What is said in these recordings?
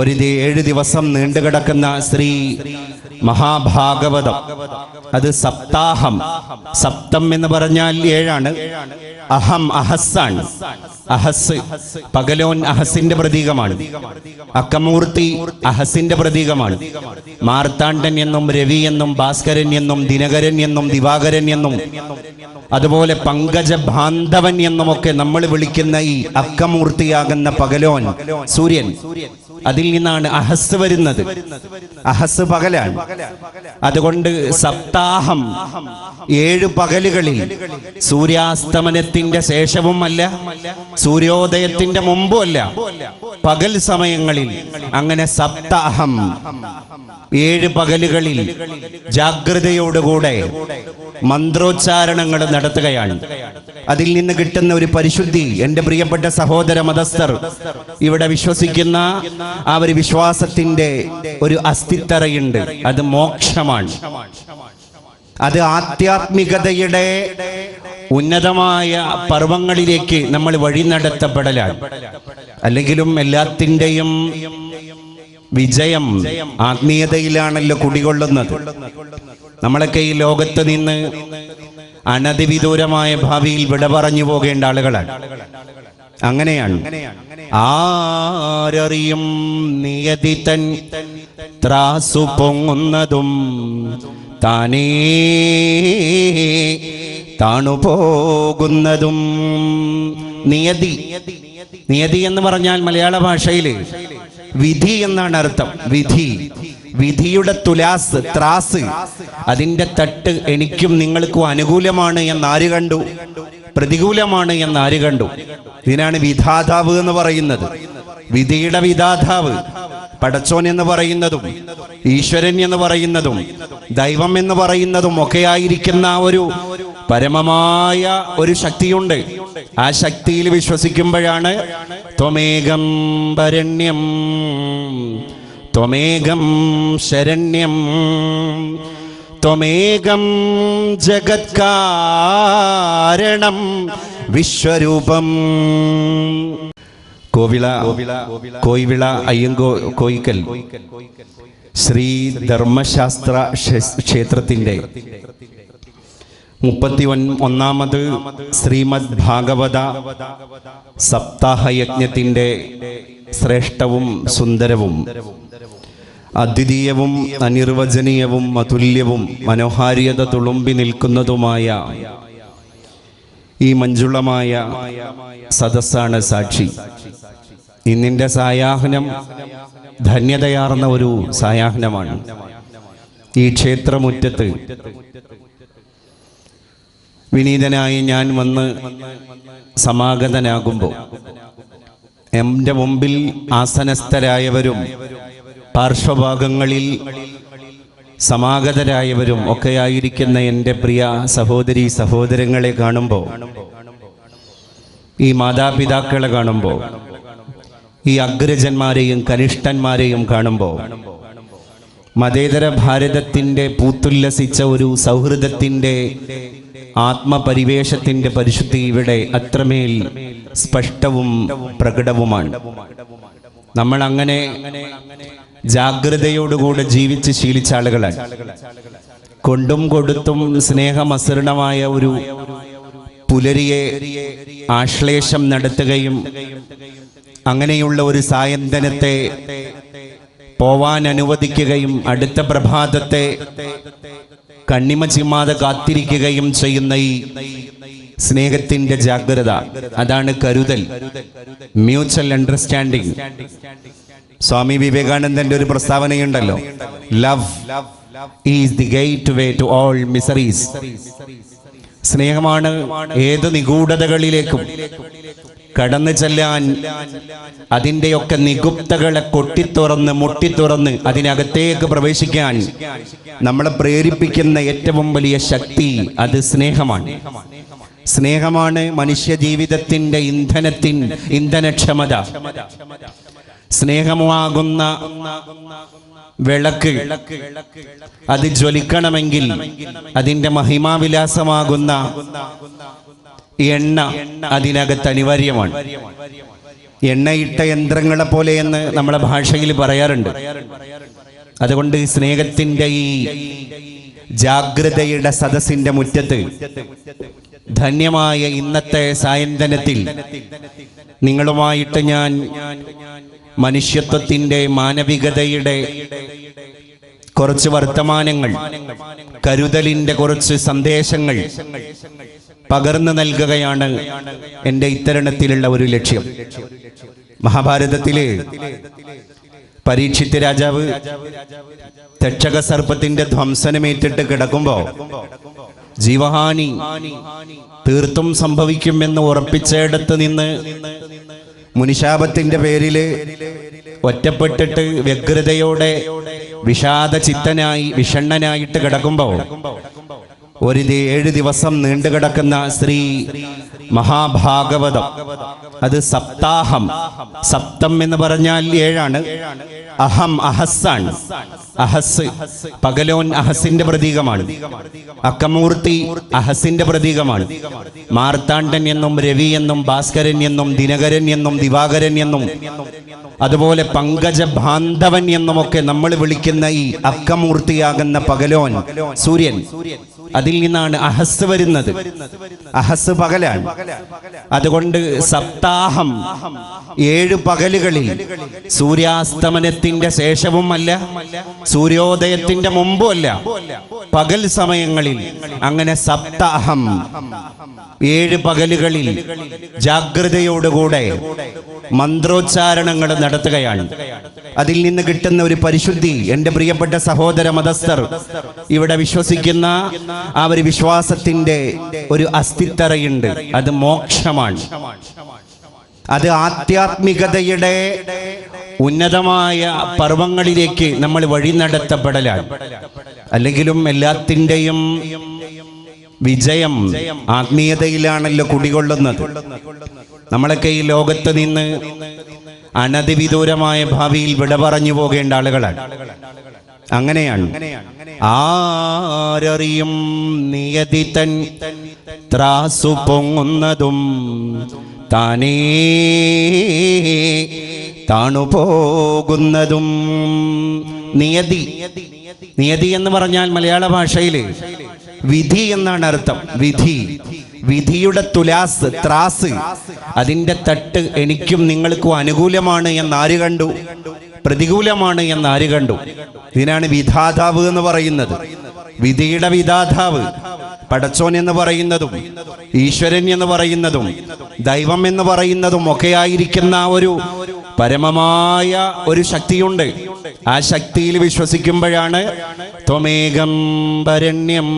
7 ദിവസം നീണ്ടുകിടക്കുന്ന ശ്രീ മഹാഭാഗവതം. അത് സപ്താഹം. സപ്തം എന്ന് പറഞ്ഞാൽ 7. അഹം അഹസ്സാണ്. അഹസ് പകലോൻ അഹസിന്റെ പ്രതീകമാണ്. അക്കമൂർത്തി അഹസിന്റെ പ്രതീകമാണ്. മാർത്താണ്ഡൻ എന്നും രവി എന്നും ഭാസ്കരൻ എന്നും ദിനകരൻ എന്നും ദിവാകരൻ എന്നും അതുപോലെ പങ്കജ ബാന്ധവൻ എന്നുമൊക്കെ നമ്മൾ വിളിക്കുന്ന ഈ അക്കമൂർത്തിയാകുന്ന പകലോൻ സൂര്യൻ, അതിൽ നിന്നാണ് അഹസ് വരുന്നത്. അഹസ് പകലാണ്. അതുകൊണ്ട് സപ്താഹം 7 പകലുകളിൽ സൂര്യാസ്തമനത്തിന്റെ ശേഷവുമല്ല സൂര്യോദയത്തിന്റെ മുമ്പുമല്ല, പകൽ സമയങ്ങളിൽ അങ്ങനെ സപ്താഹം 7 പകലുകളിൽ ജാഗ്രതയോടുകൂടെ മന്ത്രോച്ചാരണങ്ങൾ നടത്തുകയാണ്. അതിൽ നിന്ന് കിട്ടുന്ന ഒരു പരിശുദ്ധി എൻ്റെ പ്രിയപ്പെട്ട സഹോദര മതസ്ഥർ ഇവിടെ വിശ്വസിക്കുന്ന ആ ഒരു വിശ്വാസത്തിന്റെ ഒരു അസ്ഥിത്തറയുണ്ട്. അത് മോക്ഷമാണ്. അത് ആധ്യാത്മികതയുടെ ഉന്നതമായ പർവ്വങ്ങളിലേക്ക് നമ്മൾ വഴി നടത്തപ്പെടലാണ്. അല്ലെങ്കിലും എല്ലാത്തിൻ്റെയും വിജയം ആത്മീയതയിലാണല്ലോ കുടികൊള്ളുന്നത്. നമ്മളൊക്കെ ഈ ലോകത്ത് നിന്ന് അനധിവിദൂരമായ ഭാവിയിൽ വിട പറഞ്ഞു പോകേണ്ട ആളുകളാണ്. അങ്ങനെയാണ്. ആരറിയും നിയതി തൻ ത്രാസു പൊങ്ങുന്നതും താനേ താണുപോകുന്നതും. നിയതി, നിയതി എന്ന് പറഞ്ഞാൽ മലയാള ഭാഷയിൽ വിധി എന്നാണ് അർത്ഥം. വിധി, വിധിയുടെ തുലാസ്, ത്രാസ്, അതിൻ്റെ തട്ട് എനിക്കും നിങ്ങൾക്കും അനുകൂലമാണ് എന്നാര് കണ്ടു, പ്രതികൂലമാണ് എന്നാര് കണ്ടു? ഇതിനാണ് വിധാതാവ് എന്ന് പറയുന്നത്. വിധിയുടെ വിധാതാവ് പടച്ചോൻ എന്ന് പറയുന്നതും ഈശ്വരൻ എന്ന് പറയുന്നതും ദൈവം എന്ന് പറയുന്നതും ഒക്കെയായിരിക്കുന്ന ഒരു പരമമായ ഒരു ശക്തിയുണ്ട്. ആ ശക്തിയിൽ വിശ്വസിക്കുമ്പോഴാണ് ത്വമേകം വരണ്യം ത്വമേകം ശരണ്യം ത്വമേകം ജഗത്കാരണം വിശ്വരൂപം. കോയിവിള അയ്യങ്കോ കോയിക്കൽ ശ്രീ ധർമ്മശാസ്ത്ര ക്ഷേത്രത്തിന്റെ 31ാമത് ശ്രീമദ് ഭാഗവത സപ്താഹയജ്ഞത്തിന്റെ ശ്രേഷ്ഠവും സുന്ദരവും അദ്വിതീയവും അനിർവചനീയവും അതുല്യവും മനോഹാരിയത തുളുമ്പി നിൽക്കുന്നതുമായ ഈ മഞ്ജുളമായ സദസ്സാണ് സാക്ഷി. ഇന്നിൻ്റെ സായാഹ്നം ധന്യതയാർന്ന ഒരു സായാഹ്നമാണ്. ഈ ക്ഷേത്രമുറ്റത്ത് വിനീതനായി ഞാൻ വന്ന് സമാഗതനാകുമ്പോൾ എൻ്റെ മുമ്പിൽ ആസനസ്ഥരായവരും പാർശ്വഭാഗങ്ങളിൽ സമാഗതരായവരും ഒക്കെയായിരിക്കുന്ന എൻ്റെ പ്രിയ സഹോദരി സഹോദരങ്ങളെ കാണുമ്പോൾ, ഈ മാതാപിതാക്കളെ കാണുമ്പോൾ, ഈ അഗ്രജന്മാരെയും കനിഷ്ഠന്മാരെയും കാണുമ്പോൾ മതേതര ഭാരതത്തിൻ്റെ പൂത്തുല്ലസിച്ച ഒരു സൗഹൃദത്തിൻ്റെ ആത്മപരിവേഷത്തിൻ്റെ പരിശുദ്ധി ഇവിടെ അത്രമേൽ സ്പഷ്ടവും പ്രകടവുമാണ്. നമ്മൾ അങ്ങനെ ജാഗ്രതയോടുകൂടെ ജീവിച്ച് ശീലിച്ച ആളുകളാണ്. കൊണ്ടും കൊടുത്തും സ്നേഹമസൃണമായ ഒരു പുലരിയെ ആശ്ലേഷം നടത്തുകയും അങ്ങനെയുള്ള ഒരു സായന്തനത്തെ പോവാൻ അനുവദിക്കുകയും അടുത്ത പ്രഭാതത്തെ കണ്ണിമ ചിമ്മാതെ കാത്തിരിക്കുകയും ചെയ്യുന്ന ഈ സ്നേഹത്തിന്റെ ജാഗ്രത, അതാണ് കരുതൽ, മ്യൂച്വൽ അണ്ടർസ്റ്റാൻഡിങ്. സ്വാമി വിവേകാനന്ദന്റെ ഒരു പ്രസ്താവനയുണ്ടല്ലോ, love is the gateway to all miseries. സ്നേഹമാണ് ഏത് നിഗൂഢതകളിലേക്കും കടന്നു ചെല്ലാൻ, അതിൻ്റെയൊക്കെ നിഗുപ്തകളെ കൊട്ടിത്തുറന്ന് മുട്ടിത്തുറന്ന് അതിനകത്തേക്ക് പ്രവേശിക്കാൻ നമ്മളെ പ്രേരിപ്പിക്കുന്ന ഏറ്റവും വലിയ ശക്തി അത് സ്നേഹമാണ്. സ്നേഹമാണ് മനുഷ്യ ജീവിതത്തിന്റെ ഇന്ധനക്ഷമത. സ്നേഹമാകുന്ന വിളക്ക് അത് ജ്വലിക്കണമെങ്കിൽ അതിൻ്റെ മഹിമാവിലാസമാകുന്ന എണ്ണ അതിനകത്ത് അനിവാര്യമാണ്. എണ്ണയിട്ട യന്ത്രങ്ങളെ പോലെയെന്ന് നമ്മളെ ഭാഷയിൽ പറയാറുണ്ട്. അതുകൊണ്ട് സ്നേഹത്തിൻ്റെ ഈ ജാഗ്രതയുടെ സദസ്സിന്റെ മുറ്റത്ത് ധന്യമായ ഇന്നത്തെ സായന്തനത്തിൽ നിങ്ങളുമായിട്ട് ഞാൻ മനുഷ്യത്വത്തിൻ്റെ മാനവികതയുടെ കുറച്ച് വർത്തമാനങ്ങൾ, കരുതലിൻ്റെ കുറച്ച് സന്ദേശങ്ങൾ പകർന്നു നൽകുകയാണ് എൻ്റെ ഇത്തരണത്തിലുള്ള ഒരു ലക്ഷ്യം. മഹാഭാരതത്തില് പരീക്ഷിത് രാജാവ് തക്ഷക സർപ്പത്തിന്റെ ധ്വംസനമേറ്റിട്ട് കിടക്കുമ്പോ ജീവഹാനി തീർത്തും സംഭവിക്കുമെന്ന് ഉറപ്പിച്ചിടത്ത് നിന്ന് മുനിശാപത്തിന്റെ പേരില് ഒറ്റപ്പെട്ടിട്ട് വ്യഗ്രതയോടെ വിഷണ്ണനായിട്ട് കിടക്കുമ്പോ 7 ദിവസം നീണ്ടുകിടക്കുന്ന ശ്രീ മഹാഭാഗവതം, അത് സപ്താഹം. സപ്തം എന്ന് പറഞ്ഞാൽ 7ആണ്. അഹം അഹസ്സാണ്. അഹസ് പകലോൻ അഹസിന്റെ പ്രതീകമാണ്. അക്കമൂർത്തി അഹസിന്റെ പ്രതീകമാണ്. മാർത്താണ്ഡൻ എന്നും രവി എന്നും ഭാസ്കരൻ എന്നും ദിനകരൻ എന്നും ദിവാകരൻ എന്നും അതുപോലെ പങ്കജ ബാന്ധവൻ എന്നുമൊക്കെ നമ്മൾ വിളിക്കുന്ന ഈ അക്കമൂർത്തിയാകുന്ന പകലോൻ സൂര്യൻ, അതിൽ നിന്നാണ് അഹസ് വരുന്നത്. അഹസ് പകലാണ്. അതുകൊണ്ട് സപ്താഹം 7 പകലുകളിൽ സൂര്യാസ്തമനത്തിന്റെ ശേഷവുമല്ല, സൂര്യോദയത്തിന്റെ മുമ്പുമല്ല, പകൽ സമയങ്ങളിൽ അങ്ങനെ സപ്താഹം 7 പകലുകളിൽ ജാഗ്രതയോടുകൂടെ മന്ത്രോച്ചാരണങ്ങൾ നടത്തുകയാണ്. അതിൽ നിന്ന് കിട്ടുന്ന ഒരു പരിശുദ്ധി എൻ്റെ പ്രിയപ്പെട്ട സഹോദര മതസ്ഥർ ഇവിടെ വിശ്വസിക്കുന്ന ആ ഒരു വിശ്വാസത്തിന്റെ ഒരു അസ്ഥിത്തറയുണ്ട്. അത് മോക്ഷമാണ്. അത് ആധ്യാത്മികതയുടെ ഉന്നതമായ പർവങ്ങളിലേക്ക് നമ്മൾ വഴി നടത്തപ്പെടലാണ്. അല്ലെങ്കിലും എല്ലാത്തിൻ്റെയും വിജയം ആത്മീയതയിലാണല്ലോ കുടികൊള്ളുന്നത്. നമ്മളൊക്കെ ഈ ലോകത്ത് നിന്ന് അനധിവിദൂരമായ ഭാവിയിൽ വിട പറഞ്ഞു പോകേണ്ട ആളുകളാണ്. അങ്ങനെയാണ്. ആരറിയും നിയതി തൻ ത്രാസു പൊങ്ങുന്നതും താനേ താണുപോകുന്നതും. നിയതി, നിയതി എന്ന് പറഞ്ഞാൽ മലയാള ഭാഷയിൽ വിധി എന്നാണ് അർത്ഥം. വിധി, വിധിയുടെ തുലാസ്, ത്രാസ്, അതിൻ്റെ തട്ട് എനിക്കും നിങ്ങൾക്കും അനുകൂലമാണ് എന്നാര് കണ്ടു, പ്രതികൂലമാണ് എന്നാര് കണ്ടു? ഇതിനാണ് വിധാതാവ് എന്ന് പറയുന്നത്. വിധിയുടെ വിധാതാവ് പടച്ചോൻ എന്ന് പറയുന്നതും ഈശ്വരൻ എന്ന് പറയുന്നതും ദൈവം എന്ന് പറയുന്നതും ഒക്കെയായിരിക്കുന്ന ഒരു പരമമായ ഒരു ശക്തിയുണ്ട്. ആ ശക്തിയിൽ വിശ്വസിക്കുമ്പോഴാണ് ത്വമേകം വരണ്യം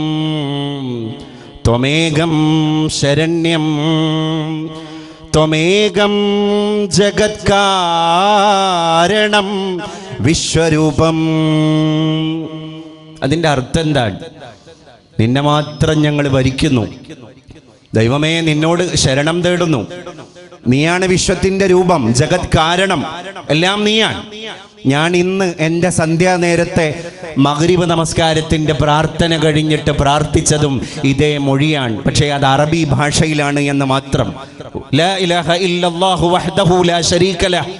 ത്വമേകം ശരണ്യം ത്വമേകം ജഗത്കാരണം വിശ്വരൂപം. അതിൻ്റെ അർത്ഥം എന്താണ്? നിന്നെ മാത്രം ഞങ്ങൾ ഭരിക്കുന്നു. ദൈവമേ, നിന്നോട് ശരണം തേടുന്നു. നീയാണ് വിശ്വത്തിന്റെ രൂപം, ജഗത് കാരണം, എല്ലാം നീയാണ്. ഞാൻ ഇന്ന് എൻ്റെ സന്ധ്യാനേരത്തെ മഗ്രിബ് നമസ്കാരത്തിന്റെ പ്രാർത്ഥന കഴിഞ്ഞിട്ട് പ്രാർത്ഥിച്ചതും ഇതേ മൊഴിയാണ്. പക്ഷേ അത് അറബി ഭാഷയിലാണ് എന്ന് മാത്രം. ലാ ഇലാഹ ഇല്ലല്ലാഹു വഹ്ദഹു ലാ ശരീക ലഹ്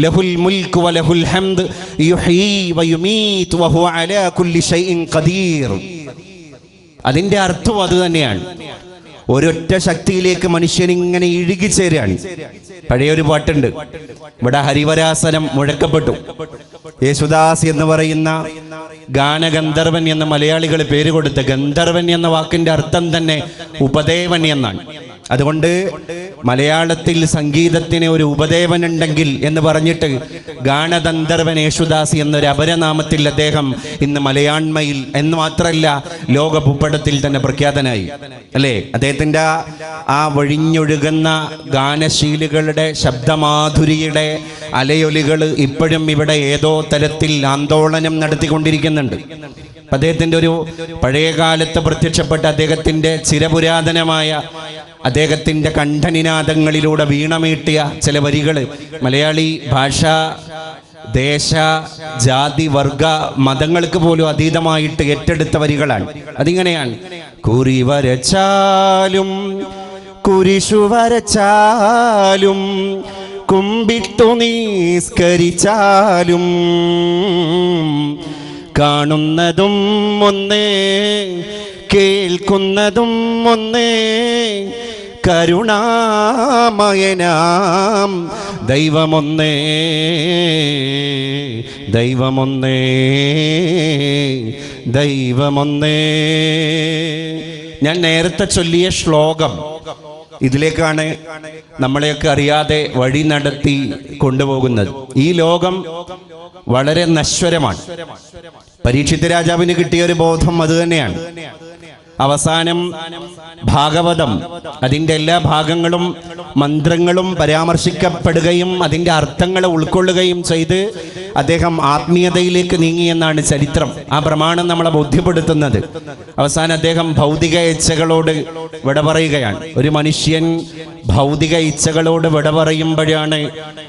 ലഹുൽ മുൽക്കു വലഹുൽ ഹംദ് യുഹ്യീ വയുമീതു വഹുവ അലാ കുല്ലി ഷൈഇൻ ഖദീർ. അതിൻ്റെ അർത്ഥം അത് തന്നെയാണ്. ഒരൊറ്റ ശക്തിയിലേക്ക് മനുഷ്യൻ ഇങ്ങനെ ഇഴുകിച്ചേരാണ്. പഴയൊരു പാട്ടുണ്ട്, ഇവിടെ ഹരിവരാസനം മുഴക്കപ്പെട്ടു. യേശുദാസ് എന്ന് പറയുന്ന ഗാനഗന്ധർവൻ എന്ന് മലയാളികൾ പേര് കൊടുത്ത ഗന്ധർവൻ എന്ന വാക്കിന്റെ അർത്ഥം തന്നെ ഉപദേവൻ എന്നാണ്. അതുകൊണ്ട് മലയാളത്തിൽ സംഗീതത്തിന് ഒരു ഉപദേവൻ ഉണ്ടെങ്കിൽ എന്ന് പറഞ്ഞിട്ട് ഗാനഗന്ധർവൻ യേശുദാസ് എന്നൊരു അപരനാമത്തിൽ അദ്ദേഹം ഇന്ന് മലയാണ്മയിൽ എന്ന് മാത്രമല്ല ലോക ഭൂപടത്തിൽ തന്നെ പ്രഖ്യാതനായി, അല്ലേ? അദ്ദേഹത്തിൻ്റെ ആ വഴിഞ്ഞൊഴുകുന്ന ഗാനശീലുകളുടെ ശബ്ദമാധുരിയുടെ അലയൊലികൾ ഇപ്പോഴും ഇവിടെ ഏതോ തരത്തിൽ ആന്തോളനം നടത്തിക്കൊണ്ടിരിക്കുന്നുണ്ട്. അദ്ദേഹത്തിൻ്റെ ഒരു പഴയകാലത്ത് പ്രത്യക്ഷപ്പെട്ട അദ്ദേഹത്തിൻ്റെ ചിരപുരാതനമായ അദ്ദേഹത്തിൻ്റെ കണ്ഠനിനാദങ്ങളിലൂടെ വീണമീട്ടിയ ചില വരികൾ മലയാളി ഭാഷ, ദേശ, ജാതി, വർഗ, മതങ്ങൾക്ക് പോലും അതീതമായിട്ട് ഏറ്റെടുത്ത വരികളാണ്. അതിങ്ങനെയാണ്: കുറി വരച്ചാലും കുരിശു വരച്ചാലും കുമ്പിട്ടു നിസ്കരിച്ചാലും കാണുന്നതും ഒന്നേ, കേൾക്കുന്നതും ഒന്നേ, കരുണാമയനാം ദൈവമൊന്നേ, ദൈവമൊന്നേ, ദൈവമൊന്നേ. ഞാൻ നേരത്തെ ചൊല്ലിയ ശ്ലോകം ഇതിലേക്കാണ് നമ്മളെയൊക്കെ അറിയാതെ വഴി നടത്തി കൊണ്ടുപോകുന്നത്. ഈ ലോകം വളരെ നശ്വരമാണ്. പരീക്ഷിത് രാജാവിന് കിട്ടിയ ഒരു ബോധം അത് തന്നെയാണ്. അവസാനം ഭാഗവതം അതിൻ്റെ എല്ലാ ഭാഗങ്ങളും മന്ത്രങ്ങളും പരാമർശിക്കപ്പെടുകയും അതിൻ്റെ അർത്ഥങ്ങൾ ഉൾക്കൊള്ളുകയും ചെയ്ത് അദ്ദേഹം ആത്മീയതയിലേക്ക് നീങ്ങിയെന്നാണ് ചരിത്രം. ആ പ്രമാണം നമ്മളെ ബോധ്യപ്പെടുത്തുന്നത്. അവസാനം അദ്ദേഹം ഭൗതിക ഇച്ഛകളോട് വിട പറയുകയാണ്. ഒരു മനുഷ്യൻ ഭൗതിക ഇച്ഛകളോട് വിട പറയുമ്പോഴാണ്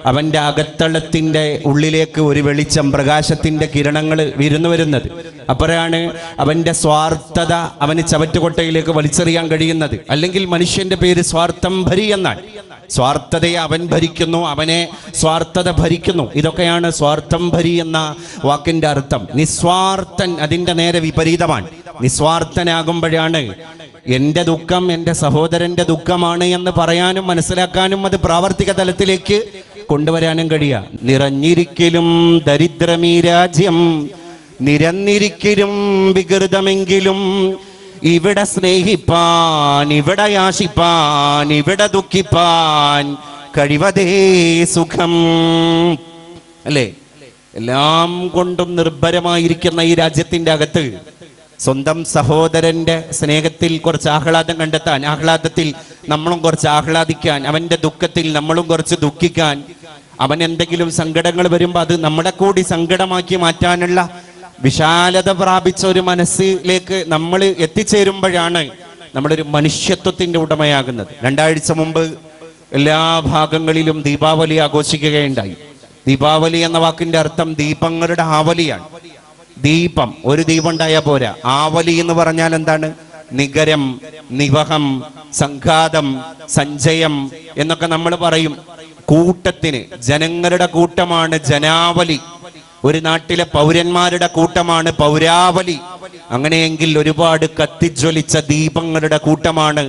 അവൻ്റെ അകത്തളത്തിൻ്റെ ഉള്ളിലേക്ക് ഒരു വെളിച്ചം, പ്രകാശത്തിൻ്റെ കിരണങ്ങൾ വിരുന്നു വരുന്നത്. അപ്പോഴാണ് അവൻ്റെ സ്വാർത്ഥത അവന് ചവറ്റുകൊട്ടയിലേക്ക് വലിച്ചെറിയാൻ കഴിയുന്നത്. അല്ലെങ്കിൽ മനുഷ്യന്റെ പേര് സ്വാർത്ഥം ഭരി എന്നാണ്. സ്വാർത്ഥതയെ അവൻ ഭരിക്കുന്നു, അവനെ സ്വാർത്ഥത ഭരിക്കുന്നു. ഇതൊക്കെയാണ് സ്വാർത്ഥം ഭരി എന്ന വാക്കിന്റെ അർത്ഥം. നിസ്വാർത്ഥൻ അതിൻ്റെ നേരെ വിപരീതമാണ്. നിസ്വാർത്ഥനാകുമ്പോഴാണ് എൻ്റെ ദുഃഖം എൻ്റെ സഹോദരൻ്റെ ദുഃഖമാണ് എന്ന് പറയാനും മനസ്സിലാക്കാനും അത് പ്രാവർത്തിക തലത്തിലേക്ക് കൊണ്ടുവരാനും കഴിയുക. നിറഞ്ഞിരിക്കലും ദരിദ്രമീ രാജ്യം, നിരന്നിരിക്കലും വികൃതമെങ്കിലും, ഇവിടെ സ്നേഹിപ്പാൻ, ഇവിടെ യാശിപ്പാൻ, ഇവിടെ ദുഃഖിപ്പാൻ കഴിവതേ സുഖം. അല്ലേ? എല്ലാം കൊണ്ടും നിർഭരമായിരിക്കുന്ന ഈ രാജ്യത്തിന്റെ അകത്ത് സ്വന്തം സഹോദരന്റെ സ്നേഹത്തിൽ കുറച്ച് ആഹ്ലാദം കണ്ടെത്താൻ, ആഹ്ലാദത്തിൽ നമ്മളും കുറച്ച് ആഹ്ലാദിക്കാൻ, അവന്റെ ദുഃഖത്തിൽ നമ്മളും കുറച്ച് ദുഃഖിക്കാൻ, അവൻ എന്തെങ്കിലും സങ്കടങ്ങൾ വരുമ്പോൾ അത് നമ്മുടെ കൂടി സങ്കടമാക്കി മാറ്റാനുള്ള വിശാലത പ്രാപിച്ച ഒരു മനസ്സിലേക്ക് നമ്മൾ എത്തിച്ചേരുമ്പോഴാണ് നമ്മളൊരു മനുഷ്യത്വത്തിന്റെ ഉടമയാകുന്നത്. 2 ആഴ്ച മുമ്പ് എല്ലാ ഭാഗങ്ങളിലും ദീപാവലി ആഘോഷിക്കുകയുണ്ടായി. ദീപാവലി എന്ന വാക്കിന്റെ അർത്ഥം ദീപങ്ങളുടെ ആവലിയാണ്. ദീപം, ഒരു ദീപം ഉണ്ടായാൽ പോരാ. ആവലി എന്ന് പറഞ്ഞാൽ എന്താണ്? നിഗരം, നിവഹം, സംഘാതം, സഞ്ചയം എന്നൊക്കെ നമ്മൾ പറയും. കൂട്ടത്തിന്, ജനങ്ങളുടെ കൂട്ടമാണ് ജനാവലി. ഒരു നാട്ടിലെ പൗരന്മാരുടെ കൂട്ടമാണ് പൗരാവലി. അങ്ങനെയെങ്കിൽ ഒരുപാട് കത്തിജ്വലിച്ച ദീപങ്ങളുടെ കൂട്ടമാണ്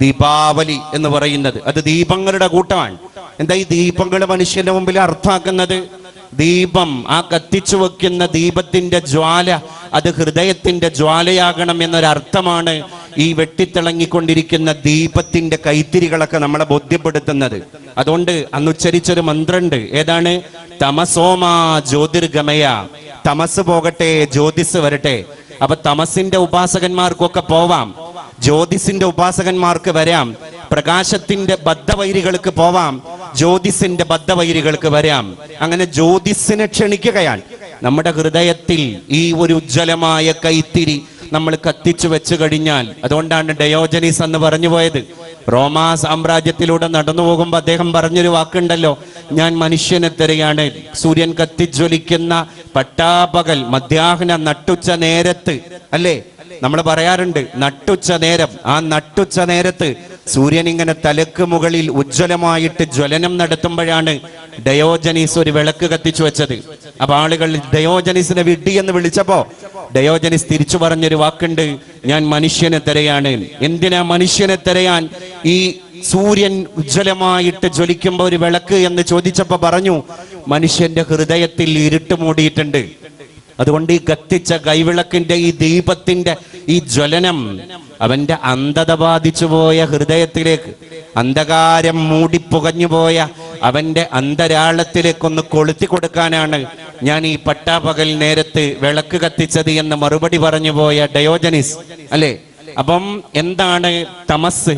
ദീപാവലി എന്ന് പറയുന്നത്. അത് ദീപങ്ങളുടെ കൂട്ടമാണ്. എന്താ ഈ ദീപങ്ങൾ മനുഷ്യന്റെ മുമ്പിൽ അർത്ഥാക്കുന്നത്? ദീപം, ആ കത്തിച്ചു വെക്കുന്ന ദീപത്തിന്റെ ജ്വാല അത് ഹൃദയത്തിന്റെ ജ്വാലയാകണം എന്നൊരർത്ഥമാണ് ഈ വെട്ടിത്തിളങ്ങിക്കൊണ്ടിരിക്കുന്ന ദീപത്തിന്റെ കൈത്തിരികളൊക്കെ നമ്മളെ ബോധ്യപ്പെടുത്തുന്നത്. അതുകൊണ്ട് അന്ന് ഉച്ചരിച്ചൊരു മന്ത്രമുണ്ട്. ഏതാണ്? തമസോമാ ജ്യോതിർഗമയ. തമസ് പോകട്ടെ, ജ്യോതിസ് വരട്ടെ. അപ്പൊ തമസിന്റെ ഉപാസകന്മാർക്കൊക്കെ പോവാം, ജ്യോതിസിന്റെ ഉപാസകന്മാർക്ക് വരാം. പ്രകാശത്തിന്റെ ബദ്ധവൈരികൾക്ക് പോവാം, ജ്യോതിസിന്റെ ബദ്ധവൈരികൾക്ക് വരാം. അങ്ങനെ ജ്യോതിസിനെ ക്ഷണിക്കുകയാണ്. നമ്മുടെ ഹൃദയത്തിൽ ഈ ഒരു ഉജ്ജ്വലമായ കൈത്തിരി നമ്മൾ കത്തിച്ചു വെച്ചു കഴിഞ്ഞാൽ, അതുകൊണ്ടാണ് ഡയോജനീസ് എന്ന് പറഞ്ഞു പോയത്. റോമാ സാമ്രാജ്യത്തിലൂടെ നടന്നു പോകുമ്പോൾ അദ്ദേഹം പറഞ്ഞൊരു വാക്കുണ്ടല്ലോ, ഞാൻ മനുഷ്യനെ തിരയാണ്. സൂര്യൻ കത്തിജ്വലിക്കുന്ന പട്ടാപകൽ മധ്യാഹ്ന നട്ടുച്ച നേരത്ത്, അല്ലേ? നമ്മൾ പറയാറുണ്ട് നട്ടുച്ച നേരം. ആ നട്ടുച്ച നേരത്ത് സൂര്യൻ ഇങ്ങനെ തലക്ക് മുകളിൽ ഉജ്ജ്വലമായിട്ട് ജ്വലനം നടത്തുമ്പോഴാണ് ഡയോജനീസ് ഒരു വിളക്ക് കത്തിച്ചു വെച്ചത്. അപ്പൊ ആളുകൾ ഡയോജനീസിനെ വിഡ്ഢി എന്ന് വിളിച്ചപ്പോ ഡയോജനീസ് തിരിച്ചു പറഞ്ഞൊരു വാക്കുണ്ട്, ഞാൻ മനുഷ്യനെ തിരയാണ്. എന്തിനാ മനുഷ്യനെ തിരയാൻ? ഈ സൂര്യൻ ഉജ്ജ്വലമായിട്ട് ജ്വലിക്കുമ്പോ ഒരു വിളക്ക് എന്ന് ചോദിച്ചപ്പോ പറഞ്ഞു, മനുഷ്യന്റെ ഹൃദയത്തിൽ ഇരുട്ട് മൂടിയിട്ടുണ്ട്. അതുകൊണ്ട് ഈ കത്തിച്ച കൈവിളക്കിന്റെ ഈ ദീപത്തിന്റെ ഈ ജ്വലനം അവന്റെ അന്ധത ബാധിച്ചുപോയ ഹൃദയത്തിലേക്ക്, അന്ധകാരം മൂടിപ്പുകഞ്ഞുപോയ അവന്റെ അന്തരാളത്തിലേക്കൊന്ന് കൊളുത്തി കൊടുക്കാനാണ് ഞാൻ ഈ പട്ടാപകൽ നേരത്ത് വിളക്ക് കത്തിച്ചത് എന്ന് മറുപടി പറഞ്ഞു പോയ ഡയോജനീസ്, അല്ലേ? അപ്പം എന്താണ് തമസ്,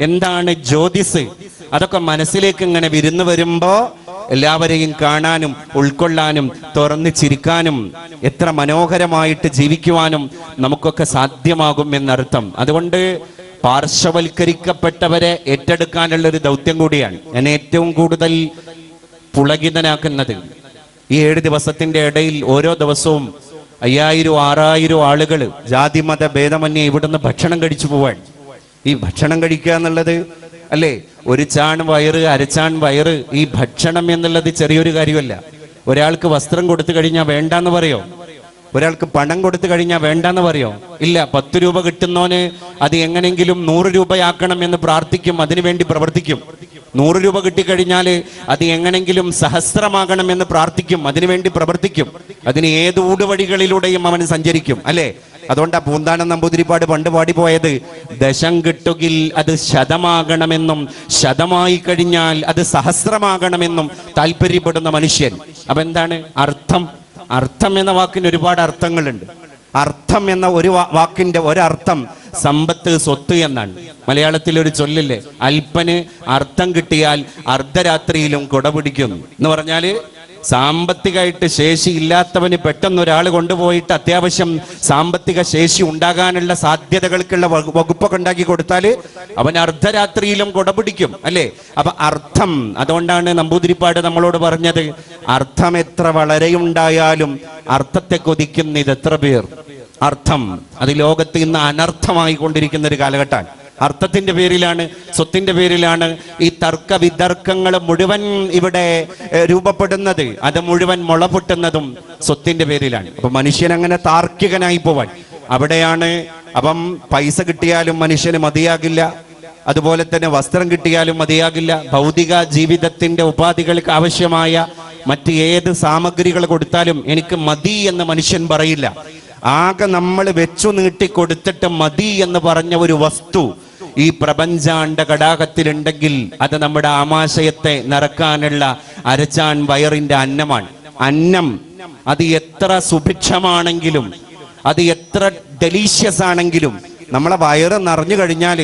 എന്താണ് ജ്യോതിസ്? അതൊക്കെ മനസ്സിലേക്ക് ഇങ്ങനെ വിരുന്നു വരുമ്പോ എല്ലാവരെയും കാണാനും ഉൾക്കൊള്ളാനും തുറന്ന് ചിരിക്കാനും എത്ര മനോഹരമായിട്ട് ജീവിക്കുവാനും നമുക്കൊക്കെ സാധ്യമാകും എന്നർത്ഥം. അതുകൊണ്ട് പാർശ്വവൽക്കരിക്കപ്പെട്ടവരെ ഏറ്റെടുക്കാനുള്ള ഒരു ദൗത്യം കൂടിയാണ് ഞാൻ ഏറ്റവും കൂടുതൽ പുളകിതനാക്കുന്നത്. ഈ 7 ദിവസത്തിന്റെ ഇടയിൽ ഓരോ ദിവസവും 5000-6000 ആളുകൾ ജാതിമത ഭേദമന്യേ ഇവിടുന്ന് ഭക്ഷണം കഴിച്ചു പോവാൻ. ഈ ഭക്ഷണം കഴിക്കുക എന്നുള്ളത്, അല്ലേ, ഒരു ചാൺ വയറ്, അരച്ചാൺ വയറ്, ഈ ഭക്ഷണം എന്നുള്ളത് ചെറിയൊരു കാര്യമല്ല. ഒരാൾക്ക് വസ്ത്രം കൊടുത്തു കഴിഞ്ഞാൽ വേണ്ടാന്ന് പറയോ? ഒരാൾക്ക് പണം കൊടുത്തു കഴിഞ്ഞാൽ വേണ്ടാന്ന് പറയോ? ഇല്ല. 10 രൂപ കിട്ടുന്നോന് അത് എങ്ങനെങ്കിലും 100 രൂപയാക്കണം എന്ന് പ്രാർത്ഥിക്കും, അതിനുവേണ്ടി പ്രവർത്തിക്കും. 100 രൂപ കിട്ടിക്കഴിഞ്ഞാൽ അത് എങ്ങനെങ്കിലും സഹസ്രമാകണമെന്ന് പ്രാർത്ഥിക്കും, അതിനുവേണ്ടി പ്രവർത്തിക്കും. അതിന് ഏത് ഊടുവഴികളിലൂടെയും അവൻ സഞ്ചരിക്കും, അല്ലേ? അതുകൊണ്ടാ പൂന്താനം നമ്പൂതിരിപ്പാട് പണ്ട് പാടിപ്പോയത്, ദശം കിട്ടുകിൽ അത് ശതമാകണമെന്നും ശതമായി കഴിഞ്ഞാൽ അത് സഹസ്രമാകണമെന്നും താല്പര്യപ്പെടുന്ന മനുഷ്യൻ. അപ്പൊ എന്താണ് അർത്ഥം? അർത്ഥം എന്ന വാക്കിന് ഒരുപാട് അർത്ഥങ്ങളുണ്ട്. അർത്ഥം എന്ന ഒരു വാക്കിന്റെ ഒരർത്ഥം സമ്പത്ത്, സ്വത്ത് എന്നാണ്. മലയാളത്തിൽ ഒരു ചൊല്ലില്ലേ, അല്പന് അർത്ഥം കിട്ടിയാൽ അർദ്ധരാത്രിയിലും കുടപിടിക്കും എന്ന് പറഞ്ഞാല്, സാമ്പത്തികമായിട്ട് ശേഷി ഇല്ലാത്തവന് പെട്ടെന്ന് ഒരാൾ കൊണ്ടുപോയിട്ട് അത്യാവശ്യം സാമ്പത്തിക ശേഷി ഉണ്ടാകാനുള്ള സാധ്യതകൾക്കുള്ള വകുപ്പൊക്കെ ഉണ്ടാക്കി കൊടുത്താൽ അവൻ അർദ്ധരാത്രിയിലും കുടപിടിക്കും, അല്ലേ? അപ്പൊ അർത്ഥം, അതുകൊണ്ടാണ് നമ്പൂതിരിപ്പാട് നമ്മളോട് പറഞ്ഞത്, അർത്ഥം എത്ര വളരെയുണ്ടായാലും അർത്ഥത്തെ കൊതിക്കുന്ന ഇതെത്ര പേർ. അർത്ഥം അത് ലോകത്ത് ഇന്ന് അനർത്ഥമായി കൊണ്ടിരിക്കുന്ന ഒരു കാലഘട്ടമാണ്. അർത്ഥത്തിന്റെ പേരിലാണ്, സ്വത്തിന്റെ പേരിലാണ് ഈ തർക്ക വിതർക്കങ്ങൾ മുഴുവൻ ഇവിടെ രൂപപ്പെടുന്നത്. അത് മുഴുവൻ മുള പൊട്ടുന്നതും സ്വത്തിന്റെ പേരിലാണ്. അപ്പൊ മനുഷ്യൻ അങ്ങനെ താർക്കികനായി പോവാൻ അവിടെയാണ്. അപ്പം പൈസ കിട്ടിയാലും മനുഷ്യന് മതിയാകില്ല, അതുപോലെ തന്നെ വസ്ത്രം കിട്ടിയാലും മതിയാകില്ല. ഭൗതിക ജീവിതത്തിന്റെ ഉപാധികൾക്ക് ആവശ്യമായ മറ്റ് ഏത് സാമഗ്രികൾ കൊടുത്താലും എനിക്ക് മതി എന്ന് മനുഷ്യൻ പറയില്ല. ആകെ നമ്മൾ വെച്ചു നീട്ടി കൊടുത്തിട്ട് മതി എന്ന് പറഞ്ഞ ഒരു വസ്തു ഈ പ്രപഞ്ചാണ്ട കടാകത്തിലുണ്ടെങ്കിൽ അത് നമ്മുടെ ആമാശയത്തെ നിറക്കാനുള്ള അരച്ചാൻ വയറിന്റെ അന്നമാണ്. അന്നം അത് എത്ര സുഭിക്ഷമാണെങ്കിലും, അത് എത്ര ഡെലീഷ്യസ് ആണെങ്കിലും, നമ്മളെ വയറ് നിറഞ്ഞു കഴിഞ്ഞാൽ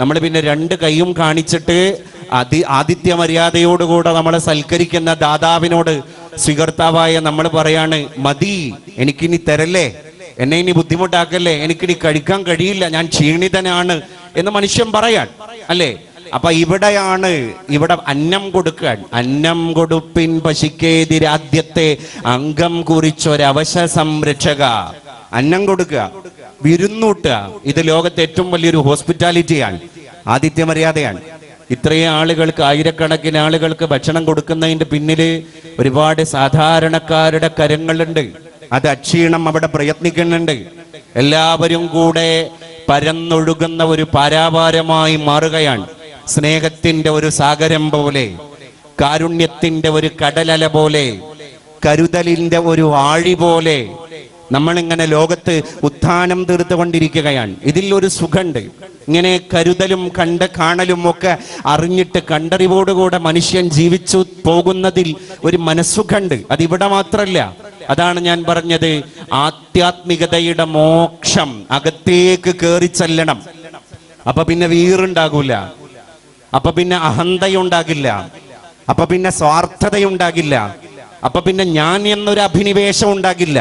നമ്മൾ പിന്നെ 2 കൈയും കാണിച്ചിട്ട് ആതിഥ്യ മര്യാദയോടുകൂടെ നമ്മളെ സൽക്കരിക്കുന്ന ദാതാവിനോട് സ്വീകർത്താവായ നമ്മൾ പറയാണ്, മതി, എനിക്കിനി തരല്ലേ, എന്നെ ഇനി ബുദ്ധിമുട്ടാക്കല്ലേ, എനിക്കിനി കഴിക്കാൻ കഴിയില്ല, ഞാൻ ക്ഷീണിതനാണ് എന്ന് മനുഷ്യൻ പറയാൻ, അല്ലേ? അപ്പൊ ഇവിടെയാണ്, ഇവിടെ അന്നം കൊടുക്കാൻ. അന്നം കൊടുപ്പിൻ പശിക്കേതിരാദ്യത്തെ അംഗം കുറിച്ചൊരവശ സംരക്ഷക. അന്നം കൊടുക്കുക, വിരുന്നൂട്ടുക. ഇത് ലോകത്തെ ഏറ്റവും വലിയൊരു ഹോസ്പിറ്റാലിറ്റിയാണ്, ആതിഥ്യ മര്യാദയാണ്. ഇത്രയും ആളുകൾക്ക്, ആയിരക്കണക്കിന് ആളുകൾക്ക് ഭക്ഷണം കൊടുക്കുന്നതിന്റെ പിന്നില് ഒരുപാട് സാധാരണക്കാരുടെ കരങ്ങളുണ്ട്. അത് അക്ഷീണം അവിടെ പ്രയത്നിക്കുന്നുണ്ട്. എല്ലാവരും കൂടെ പരന്നൊഴുകുന്ന ഒരു പാരാവാരമായി മാറുകയാണ്. സ്നേഹത്തിന്റെ ഒരു സാഗരം പോലെ, കാരുണ്യത്തിന്റെ ഒരു കടലല പോലെ, കരുതലിന്റെ ഒരു ആഴി പോലെ നമ്മളിങ്ങനെ ലോകത്ത് ഉത്ഥാനം തീർത്തുകൊണ്ടിരിക്കുകയാണ്. ഇതിൽ ഒരു സുഖമുണ്ട്. ഇങ്ങനെ കരുതലും കാണലും ഒക്കെ അറിഞ്ഞിട്ട് കണ്ടറിവോടുകൂടെ മനുഷ്യൻ ജീവിച്ചു പോകുന്നതിൽ ഒരു മനസ്സുഖമുണ്ട്. അതിവിടെ മാത്രല്ല. അതാണ് ഞാൻ പറഞ്ഞത്, ആധ്യാത്മികതയുടെ മോക്ഷം അകത്തേക്ക് കയറി ചെല്ലണം. അപ്പൊ പിന്നെ വീറുണ്ടാകൂല, അപ്പൊ പിന്നെ അഹന്തയുണ്ടാകില്ല, അപ്പൊ പിന്നെ സ്വാർത്ഥതയുണ്ടാകില്ല, അപ്പൊ പിന്നെ ഞാൻ എന്നൊരു അഭിനിവേശം ഉണ്ടാകില്ല.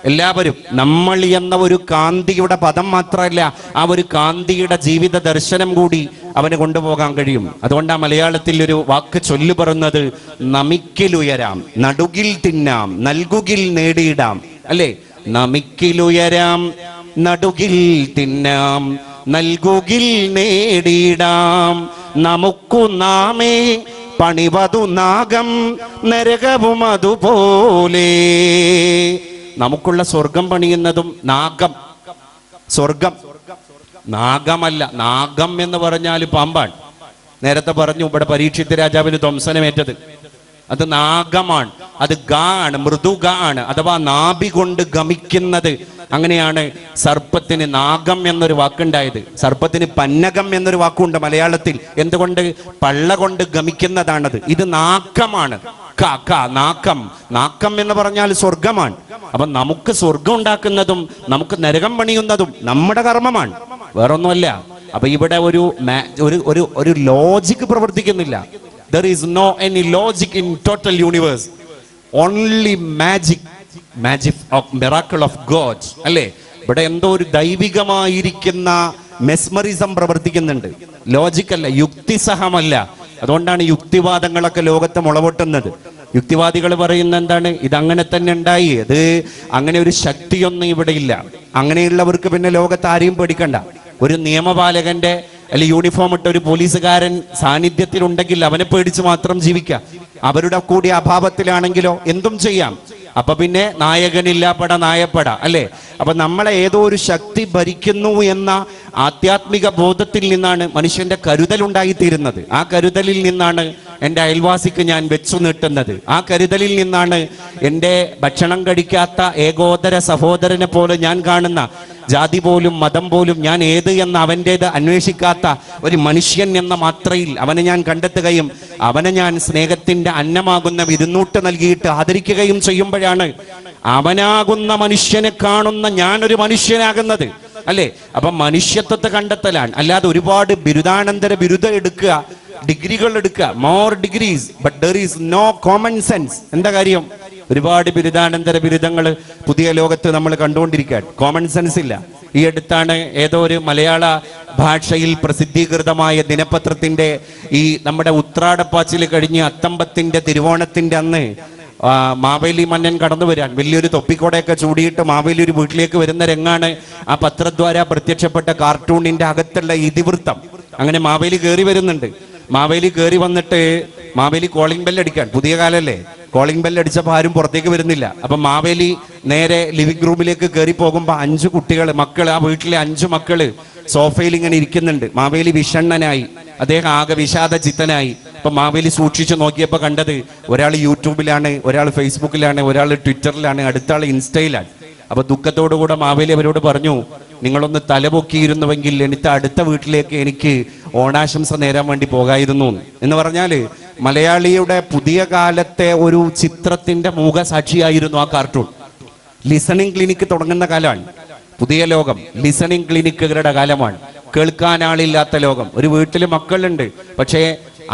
എല്ലാവരും നമ്മൾ എന്ന ഒരു കാന്തിയുടെ പദം മാത്രമല്ല, ആ ഒരു കാന്തിയുടെ ജീവിത ദർശനം കൂടി അവന് കൊണ്ടുപോകാൻ കഴിയും. അതുകൊണ്ട് ആ മലയാളത്തിൽ ഒരു വാക്ക് ചൊല്ലു പറഞ്ഞത്, നമിക്കിലുയരാം, നടുകിൽ തിന്നാം, നൽകുകിൽ നേടിയിടാം, അല്ലേ? നമിക്കിലുയരാം, നടുകിൽ തിന്നാം, നൽകുകിൽ നേടിയിടാം, നമുക്കു നാമേ പണിവതു നാഗം നരകവും അതുപോലെ. നമുക്കുള്ള സ്വർഗം പണിയുന്നതും നാഗം. സ്വർഗം നാഗമല്ല, നാഗം എന്ന് പറഞ്ഞാൽ പാമ്പാണ്. നേരത്തെ പറഞ്ഞു ഇവിടെ പരീക്ഷിത്ത് രാജാവിന് ധ്വംസനമേറ്റത്, അത് നാഗമാണ്. അത് ഗാ ആണ്, മൃദു ഗാ ആണ്, അഥവാ നാഭി കൊണ്ട് ഗമിക്കുന്നത്. അങ്ങനെയാണ് സർപ്പത്തിന് നാഗം എന്നൊരു വാക്കുണ്ടായത്. സർപ്പത്തിന് പന്നകം എന്നൊരു വാക്കുണ്ട് മലയാളത്തിൽ. എന്തുകൊണ്ട്? പള്ള കൊണ്ട് ഗമിക്കുന്നതാണത്. ഇത് നാക്കമാണ്. നാക്കം. നാക്കം എന്ന് പറഞ്ഞാൽ സ്വർഗമാണ്. അപ്പൊ നമുക്ക് സ്വർഗം ഉണ്ടാക്കുന്നതും നമുക്ക് നരകം പണിയുന്നതും നമ്മുടെ കർമ്മമാണ്, വേറൊന്നുമല്ല. അപ്പൊ ഇവിടെ ഒരു ലോജിക് പ്രവർത്തിക്കുന്നില്ല. There is no any logic in total universe. Only magic of miracle of God. അല്ലേ? ഇവിടെ എന്തോ ഒരു ദൈവികമായിരിക്കുന്ന മെസ്മറിസം പ്രവർത്തിക്കുന്നുണ്ട്. ലോജിക്കല്ല, യുക്തിസഹമല്ല. അതുകൊണ്ടാണ് യുക്തിവാദങ്ങളൊക്കെ ലോകത്ത് മുളപൊട്ടുന്നത്. യുക്തിവാദികൾ പറയുന്ന എന്താണ്? ഇതങ്ങനെ തന്നെ ഉണ്ടായി, അത് അങ്ങനെ ഒരു ശക്തിയൊന്നും ഇവിടെ ഇല്ല. അങ്ങനെയുള്ളവർക്ക് പിന്നെ ലോകത്ത് ആരെയും പേടിക്കണ്ട. ഒരു നിയമപാലകന്റെ അല്ലെങ്കിൽ യൂണിഫോം ഇട്ട ഒരു പോലീസുകാരൻ സാന്നിധ്യത്തിലുണ്ടെങ്കിൽ അവനെ പേടിച്ച് മാത്രം ജീവിക്കാം. അവരുടെ കൂടി അഭാവത്തിലാണെങ്കിലോ എന്തും ചെയ്യാം. അപ്പൊ പിന്നെ നായകനില്ല പട നായപ്പട അല്ലേ? അപ്പൊ നമ്മളെ ഏതോ ഒരു ശക്തി ഭരിക്കുന്നു എന്ന ആധ്യാത്മിക ബോധത്തിൽ നിന്നാണ് മനുഷ്യന്റെ കരുതൽ ഉണ്ടായിത്തീരുന്നത്. ആ കരുതലിൽ നിന്നാണ് എൻ്റെ അയൽവാസിക്ക് ഞാൻ വെച്ചു നീട്ടുന്നത്. ആ കരുതലിൽ നിന്നാണ് എൻ്റെ ഭക്ഷണം കഴിക്കാത്ത ഏകോദര സഹോദരനെ പോലെ ഞാൻ കാണുന്ന, ജാതി പോലും മതം പോലും ഞാൻ ഏത് എന്ന് അവൻ്റേത് അന്വേഷിക്കാത്ത ഒരു മനുഷ്യൻ എന്ന മാത്രയിൽ അവനെ ഞാൻ കണ്ടെത്തുകയും അവനെ ഞാൻ സ്നേഹത്തിന്റെ അന്നമാകുന്ന വിരുന്നൂട്ട് നൽകിയിട്ട് ആദരിക്കുകയും ചെയ്യുമ്പോഴാണ് അവനാകുന്ന മനുഷ്യനെ കാണുന്ന ഞാനൊരു മനുഷ്യനാകുന്നത് അല്ലേ? അപ്പൊ മനുഷ്യത്വത്തെ കണ്ടെത്തലാണ്. അല്ലാതെ ഒരുപാട് ബിരുദാനന്തര ബിരുദം എടുക്കുക, ഡിഗ്രികൾ എടുക്കുക, more degrees, but there is no common sense. എന്താ കാര്യം? ഒരുപാട് ബിരുദാനന്തര ബിരുദങ്ങൾ പുതിയ ലോകത്ത് നമ്മൾ കണ്ടുകൊണ്ടിരിക്കുകയാണ്. കോമൺ സെൻസ് ഇല്ല. ഈ അടുത്താണ് ഏതോ ഒരു മലയാള ഭാഷയിൽ പ്രസിദ്ധീകൃതമായ ദിനപത്രത്തിന്റെ ഈ നമ്മുടെ ഉത്രാടപ്പാച്ചിൽ കഴിഞ്ഞ് അത്തമ്പത്തിന്റെ തിരുവോണത്തിന്റെ അന്ന് മാവേലി മന്നൻ കടന്നു വരാൻ വലിയൊരു തൊപ്പിക്കോടയൊക്കെ ചൂടിയിട്ട് മാവേലി ഒരു വീട്ടിലേക്ക് വരുന്ന രംഗാണ് ആ പത്രദ്വാര പ്രത്യക്ഷപ്പെട്ട കാർട്ടൂണിന്റെ അകത്തുള്ള ഇതിവൃത്തം. അങ്ങനെ മാവേലി കയറി വരുന്നുണ്ട്. മാവേലി കയറി വന്നിട്ട് മാവേലി കോളിംഗ് ബെല്ല് അടിക്കാൻ, പുതിയ കാലല്ലേ, കോളിംഗ് ബെല്ല് അടിച്ചപ്പോൾ ആരും പുറത്തേക്ക് വരുന്നില്ല. അപ്പൊ മാവേലി നേരെ ലിവിംഗ് റൂമിലേക്ക് കയറി പോകുമ്പോ 5 മക്കള്, ആ വീട്ടിലെ 5 മക്കള് സോഫയിൽ ഇങ്ങനെ ഇരിക്കുന്നുണ്ട്. മാവേലി വിഷണ്ണനായി, അദ്ദേഹം ആകെ വിഷാദ ചിത്തനായി. അപ്പൊ മാവേലി സൂക്ഷിച്ചു നോക്കിയപ്പോ കണ്ടത് ഒരാൾ യൂട്യൂബിലാണ്, ഒരാൾ ഫേസ്ബുക്കിലാണ്, ഒരാൾ ട്വിറ്ററിലാണ്, അടുത്ത ആൾ ഇൻസ്റ്റയിലാണ്. അപ്പൊ ദുഃഖത്തോടുകൂടെ മാവേലി അവരോട് പറഞ്ഞു, നിങ്ങളൊന്ന് തലപൊക്കിയിരുന്നുവെങ്കിൽ എനിക്ക് അടുത്ത വീട്ടിലേക്ക് എനിക്ക് ഓണാശംസ നേരാൻ വേണ്ടി പോകായിരുന്നു എന്ന് പറഞ്ഞാല് മലയാളിയുടെ പുതിയ കാലത്തെ ഒരു ചിത്രത്തിന്റെ മൂകസാക്ഷിയായിരുന്നു ആ കാർട്ടൂൺ. ലിസണിംഗ് ക്ലിനിക്ക് തുടങ്ങുന്ന കാലമാണ് പുതിയ ലോകം. ലിസണിംഗ് ക്ലിനിക്കുകളുടെ കാലമാണ്. കേൾക്കാൻ ആളില്ലാത്ത ലോകം. ഒരു വീട്ടിൽ മക്കളുണ്ട്, പക്ഷേ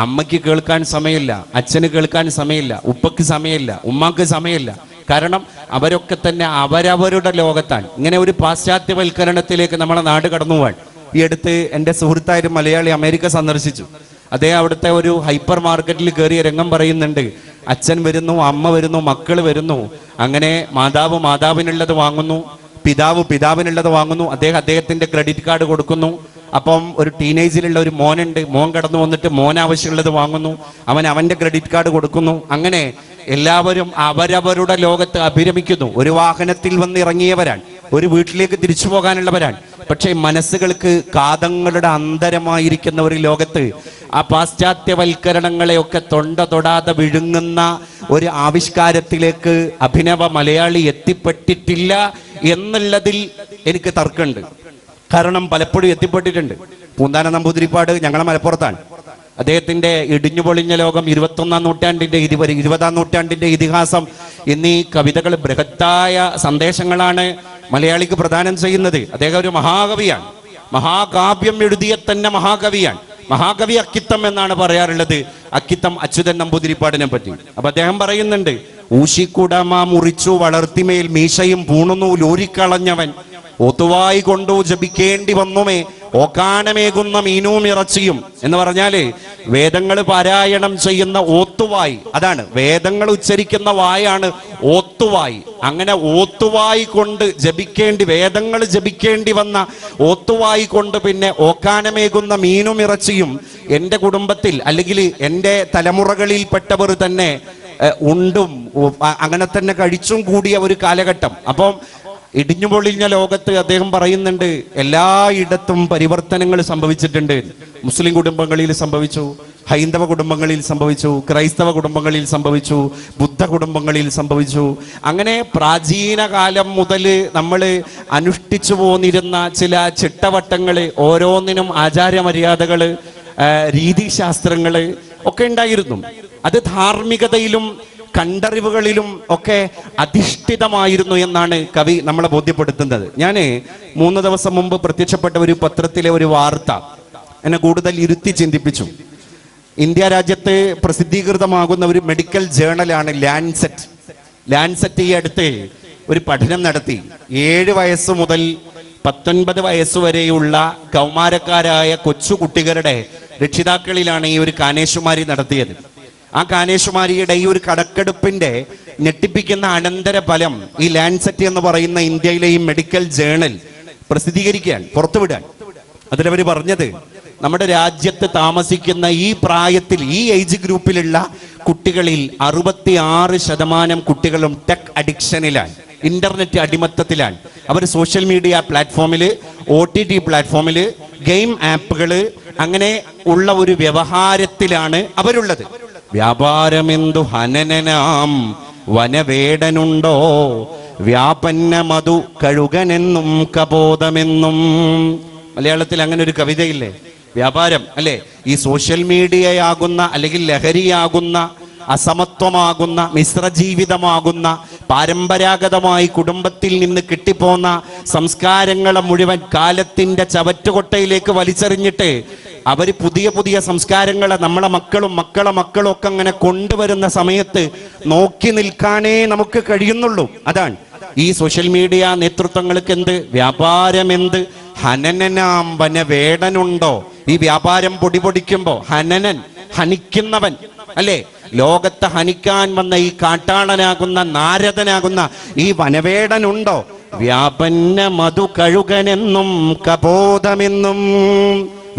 അമ്മയ്ക്ക് കേൾക്കാൻ സമയമില്ല, അച്ഛന് കേൾക്കാൻ സമയമില്ല, ഉപ്പക്ക് സമയമില്ല, ഉമ്മാക്ക് സമയമില്ല. കാരണം അവരൊക്കെ തന്നെ അവരവരുടെ ലോകത്താണ്. ഇങ്ങനെ ഒരു പാശ്ചാത്യവൽക്കരണത്തിലേക്ക് നമ്മളെ നാട് കടന്നു പോവാൻ. ഈ അടുത്ത് എൻ്റെ സുഹൃത്തായൊരു മലയാളി അമേരിക്ക സന്ദർശിച്ചു. അദ്ദേഹം അവിടുത്തെ ഒരു ഹൈപ്പർ മാർക്കറ്റിൽ കയറിയ രംഗം പറയുന്നുണ്ട്. അച്ഛൻ വരുന്നു, അമ്മ വരുന്നു, മക്കൾ വരുന്നു. അങ്ങനെ മാതാവ് മാതാവിനുള്ളത് വാങ്ങുന്നു, പിതാവ് പിതാവിനുള്ളത് വാങ്ങുന്നു. അദ്ദേഹത്തിന്റെ ക്രെഡിറ്റ് കാർഡ് കൊടുക്കുന്നു. അപ്പം ഒരു ടീനേജിലുള്ള ഒരു മോനുണ്ട്, മോൻ കടന്നു വന്നിട്ട് മോൻ ആവശ്യമുള്ളത് വാങ്ങുന്നു, അവന്റെ ക്രെഡിറ്റ് കാർഡ് കൊടുക്കുന്നു. അങ്ങനെ എല്ലാവരും അവരവരുടെ ലോകത്ത് അഭിരമിക്കുന്നു. ഒരു വാഹനത്തിൽ വന്ന് ഇറങ്ങിയവരാണ്, ഒരു വീട്ടിലേക്ക് തിരിച്ചു പോകാനുള്ളവരാണ്. പക്ഷേ മനസ്സുകൾക്ക് കാതങ്ങളുടെ അന്തരമായിരിക്കുന്ന ഒരു ലോകത്ത് ആ പാശ്ചാത്യവൽക്കരണങ്ങളെയൊക്കെ തൊടാതെ വിഴുങ്ങുന്ന ഒരു ആവിഷ്കാരത്തിലേക്ക് അഭിനവ മലയാളി എത്തിപ്പെട്ടിട്ടില്ല എന്നുള്ളതിൽ എനിക്ക് തർക്കമുണ്ട്. കാരണം പലപ്പോഴും എത്തിപ്പെട്ടിട്ടുണ്ട്. പൂന്താന നമ്പൂതിരിപ്പാട് ഞങ്ങളെ മലപ്പുറത്താണ്. അദ്ദേഹത്തിന്റെ ഇടിഞ്ഞു പൊളിഞ്ഞ ലോകം, 21-ാം നൂറ്റാണ്ടിന്റെ 20-ാം നൂറ്റാണ്ടിന്റെ ഇതിഹാസം എന്നീ കവിതകൾ ബൃഹത്തായ സന്ദേശങ്ങളാണ് മലയാളിക്ക് പ്രദാനം ചെയ്യുന്നത്. അദ്ദേഹം ഒരു മഹാകവിയാണ്. മഹാകാവ്യം എഴുതിയ തന്നെ മഹാകവിയാണ്. മഹാകവി അക്കിത്തം എന്നാണ് പറയാറുള്ളത്, അക്കിത്തം അച്യുതൻ നമ്പൂതിരിപ്പാടിനെ പറ്റി. അപ്പൊ അദ്ദേഹം പറയുന്നുണ്ട്, ഊശിക്കുടമ മുറിച്ചു വളർത്തിമേൽ മീശയും പൂണുന്നു ലോരിക്കളഞ്ഞവൻ ഒത്തുവായി കൊണ്ടു ജപിക്കേണ്ടി വന്നുമേ ഓക്കാനമേകുന്ന മീനും ഇറച്ചിയും എന്ന് പറഞ്ഞാല് വേദങ്ങൾ പാരായണം ചെയ്യുന്ന ഓത്തുവായി, അതാണ് വേദങ്ങൾ ഉച്ചരിക്കുന്ന വായാണ് ഓത്തുവായി. അങ്ങനെ ഓത്തുവായി കൊണ്ട് ജപിക്കേണ്ടി, വേദങ്ങൾ ജപിക്കേണ്ടി വന്ന ഓത്തുവായി കൊണ്ട് പിന്നെ ഓക്കാനമേകുന്ന മീനും ഇറച്ചിയും എൻ്റെ കുടുംബത്തിൽ അല്ലെങ്കിൽ എൻ്റെ തലമുറകളിൽപ്പെട്ടവർ തന്നെ ഉണ്ടും അങ്ങനെ തന്നെ കഴിച്ചും കൂടിയ ഒരു കാലഘട്ടം. അപ്പം ഇടിഞ്ഞു പൊളിഞ്ഞ ലോകത്ത് അദ്ദേഹം പറയുന്നുണ്ട്, എല്ലായിടത്തും പരിവർത്തനങ്ങൾ സംഭവിച്ചിട്ടുണ്ട്. മുസ്ലിം കുടുംബങ്ങളിൽ സംഭവിച്ചു, ഹൈന്ദവ കുടുംബങ്ങളിൽ സംഭവിച്ചു, ക്രൈസ്തവ കുടുംബങ്ങളിൽ സംഭവിച്ചു, ബുദ്ധ കുടുംബങ്ങളിൽ സംഭവിച്ചു. അങ്ങനെ പ്രാചീന കാലം മുതൽ നമ്മൾ അനുഷ്ഠിച്ചു പോന്നിരുന്ന ചില ചിട്ടവട്ടങ്ങൾ, ഓരോന്നിനും ആചാരമര്യാദകൾ, രീതിശാസ്ത്രങ്ങൾ ഒക്കെ ഉണ്ടായിരുന്നു. അത് ധാർമ്മികതയിലും കണ്ടറിവുകളിലും ഒക്കെ അധിഷ്ഠിതമായിരുന്നു എന്നാണ് കവി നമ്മളെ ബോധ്യപ്പെടുത്തുന്നത്. ഞാൻ 3 ദിവസം മുമ്പ് പ്രത്യക്ഷപ്പെട്ട ഒരു പത്രത്തിലെ ഒരു വാർത്ത എന്നെ കൂടുതൽ ഇരുത്തി ചിന്തിപ്പിച്ചു. ഇന്ത്യ രാജ്യത്ത് പ്രസിദ്ധീകൃതമാകുന്ന ഒരു മെഡിക്കൽ ജേണലാണ് ലാൻസെറ്റ്. ലാൻസെറ്റ് ഈ അടുത്ത് ഒരു പഠനം നടത്തി. 7 വയസ്സ് മുതൽ 19 വയസ്സ് വരെയുള്ള കൗമാരക്കാരായ കൊച്ചുകുട്ടികളുടെ രക്ഷിതാക്കളിലാണ് ഈ ഒരു കാനേശുമാരി നടത്തിയത്. ആ കാനേശുമാരിയുടെ ഈ ഒരു കണക്കെടുപ്പിന്റെ ഞെട്ടിപ്പിക്കുന്ന അനന്തര ഫലം ഈ ലാൻസെറ്റ് എന്ന് പറയുന്ന ഇന്ത്യയിലെ ഈ മെഡിക്കൽ ജേണൽ പ്രസിദ്ധീകരിക്കാൻ, പുറത്തുവിടാൻ. അതിലവർ പറഞ്ഞത് നമ്മുടെ രാജ്യത്ത് താമസിക്കുന്ന ഈ പ്രായത്തിൽ, ഈ ഏജ് ഗ്രൂപ്പിലുള്ള കുട്ടികളിൽ 66% കുട്ടികളും ടെക് അഡിക്ഷനിലാണ്, ഇന്റർനെറ്റ് അടിമത്തത്തിലാണ്. അവർ സോഷ്യൽ മീഡിയ പ്ലാറ്റ്ഫോമിൽ, OTT പ്ലാറ്റ്ഫോമിൽ, ഗെയിം ആപ്പുകൾ, അങ്ങനെ ഉള്ള ഒരു വ്യവഹാരത്തിലാണ് അവരുള്ളത്. വ്യാപാരമെന്തു ഹനനനാം വനവേടനുണ്ടോ, വ്യാപന്ന മധു കഴുകനെന്നും കബോധമെന്നും. മലയാളത്തിൽ അങ്ങനെ ഒരു കവിതയില്ലേ? വ്യാപാരം അല്ലേ? ഈ സോഷ്യൽ മീഡിയയാകുന്ന അല്ലെങ്കിൽ ലഹരിയാകുന്ന, അസമത്വമാകുന്ന, മിശ്രജീവിതമാകുന്ന, പരമ്പരാഗതമായി കുടുംബത്തിൽ നിന്ന് കിട്ടിപ്പോന്ന സംസ്കാരങ്ങളെ മുഴുവൻ കാലത്തിന്റെ ചവറ്റുകൊട്ടയിലേക്ക് വലിച്ചെറിഞ്ഞിട്ട് അവർ പുതിയ പുതിയ സംസ്കാരങ്ങളെ നമ്മളെ മക്കളും ഒക്കെ അങ്ങനെ കൊണ്ടുവരുന്ന സമയത്ത് നോക്കി നിൽക്കാനേ നമുക്ക് കഴിയുന്നുള്ളൂ. അതാണ് ഈ സോഷ്യൽ മീഡിയ നേതൃത്വങ്ങൾക്ക് എന്ത് വ്യാപാരമെന്ത് ഹനനനാം വനവേടനുണ്ടോ. ഈ വ്യാപാരം പൊടിപൊടിക്കുമ്പോ ഹനനൻ, ഹനിക്കുന്നവൻ അല്ലേ? ലോകത്തെ ഹനിക്കാൻ വന്ന ഈ കാട്ടാളനാകുന്ന, നാരദനാകുന്ന ഈ വനവേടനുണ്ടോ? വ്യാപന്ന മധു കഴുകനെന്നും കബോധമെന്നും.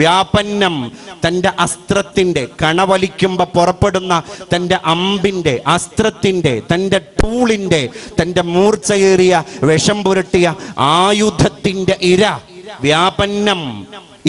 വ്യാപന്നം, തൻ്റെ അസ്ത്രത്തിന്റെ കണവലിക്കുമ്പോ പുറപ്പെടുന്ന തൻ്റെ അമ്പിന്റെ, അസ്ത്രത്തിന്റെ, തൻ്റെ ടൂളിന്റെ, തൻ്റെ മൂർച്ചയേറിയ വിഷം പുരട്ടിയ ആയുധത്തിന്റെ ഇര വ്യാപന്നം.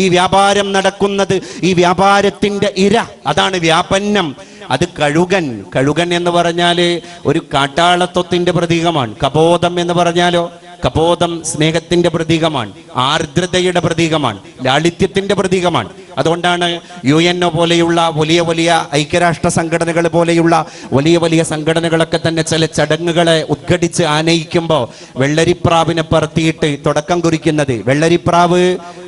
ഈ വ്യാപാരം നടക്കുന്നത്, ഈ വ്യാപാരത്തിന്റെ ഇര, അതാണ് വ്യാപന്നം. അത് കഴുകൻ. കഴുകൻ എന്ന് പറഞ്ഞാല് ഒരു കാട്ടാളത്വത്തിന്റെ പ്രതീകമാണ്. കബോധം എന്ന് പറഞ്ഞാലോ, കബോധം സ്നേഹത്തിന്റെ പ്രതീകമാണ്, ആർദ്രതയുടെ പ്രതീകമാണ്, ലാളിത്യത്തിന്റെ പ്രതീകമാണ്. അതുകൊണ്ടാണ് UN പോലെയുള്ള വലിയ വലിയ ഐക്യരാഷ്ട്ര സംഘടനകൾ പോലെയുള്ള വലിയ വലിയ സംഘടനകളൊക്കെ തന്നെ ചില ചടങ്ങുകളെ ഉദ്ഘടിച്ച് ആനയിക്കുമ്പോൾ വെള്ളരിപ്രാവിനെ പറത്തിയിട്ട് തുടക്കം കുറിക്കുന്നത്. വെള്ളരിപ്രാവ്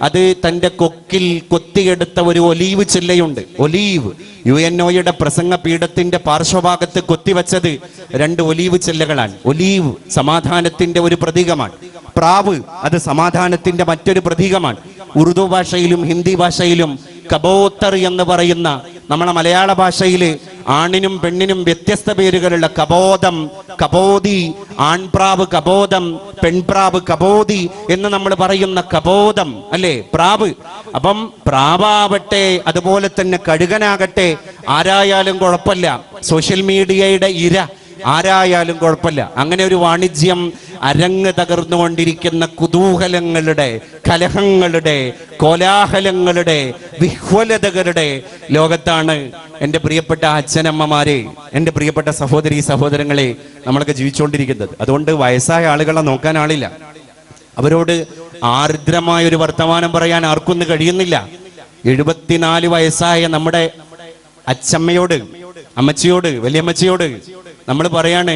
അത് തൻ്റെ കൊക്കിൽ കൊത്തിയെടുത്ത ഒരു ഒലീവ് ചില്ലയുണ്ട്. ഒലീവ് UNOയുടെ പ്രസംഗ പീഠത്തിന്റെ പാർശ്വഭാഗത്ത് കൊത്തിവെച്ചത് 2 ഒലീവ് ചില്ലകളാണ്. ഒലീവ് സമാധാനത്തിന്റെ ഒരു പ്രതീകമാണ്. പ്രാവ് അത് സമാധാനത്തിന്റെ മറ്റൊരു പ്രതീകമാണ്. ഉറുദു ഭാഷയിലും ഹിന്ദി ഭാഷയിലും കബോത്തർ എന്ന് പറയുന്ന, നമ്മളെ മലയാള ഭാഷയിൽ ആണിനും പെണ്ണിനും വ്യത്യസ്ത പേരുകളുള്ള കബോധം, കബോധി, ആൺപ്രാവ് കബോധം, പെൺപ്രാവ് കബോധി എന്ന് നമ്മൾ പറയുന്ന കബോധം അല്ലേ, പ്രാവ്. അപ്പം പ്രാവാവട്ടെ, അതുപോലെ തന്നെ കഴുകനാകട്ടെ, ആരായാലും കുഴപ്പമില്ല. സോഷ്യൽ മീഡിയയുടെ ഇര ആരായാലും കുഴപ്പമില്ല. അങ്ങനെ ഒരു വാണിജ്യം അരങ്ങ് തകർന്നുകൊണ്ടിരിക്കുന്ന കുതൂഹലങ്ങളുടെ, കലഹങ്ങളുടെ, കോലാഹലങ്ങളുടെ, വിഹ്വലതകളുടെ ലോകത്താണ് എൻ്റെ പ്രിയപ്പെട്ട അച്ഛനമ്മമാരെ, എൻ്റെ പ്രിയപ്പെട്ട സഹോദരി സഹോദരങ്ങളെ, നമ്മളൊക്കെ ജീവിച്ചുകൊണ്ടിരിക്കുന്നത്. അതുകൊണ്ട് വയസ്സായ ആളുകളെ നോക്കാൻ ആളില്ല. അവരോട് ആർദ്രമായ ഒരു വർത്തമാനം പറയാൻ ആർക്കൊന്നും കഴിയുന്നില്ല. 74 വയസ്സായ നമ്മുടെ അച്ഛമ്മയോട്, അമ്മച്ചിയോട്, വലിയമ്മച്ചിയോട് നമ്മൾ പറയാണ്,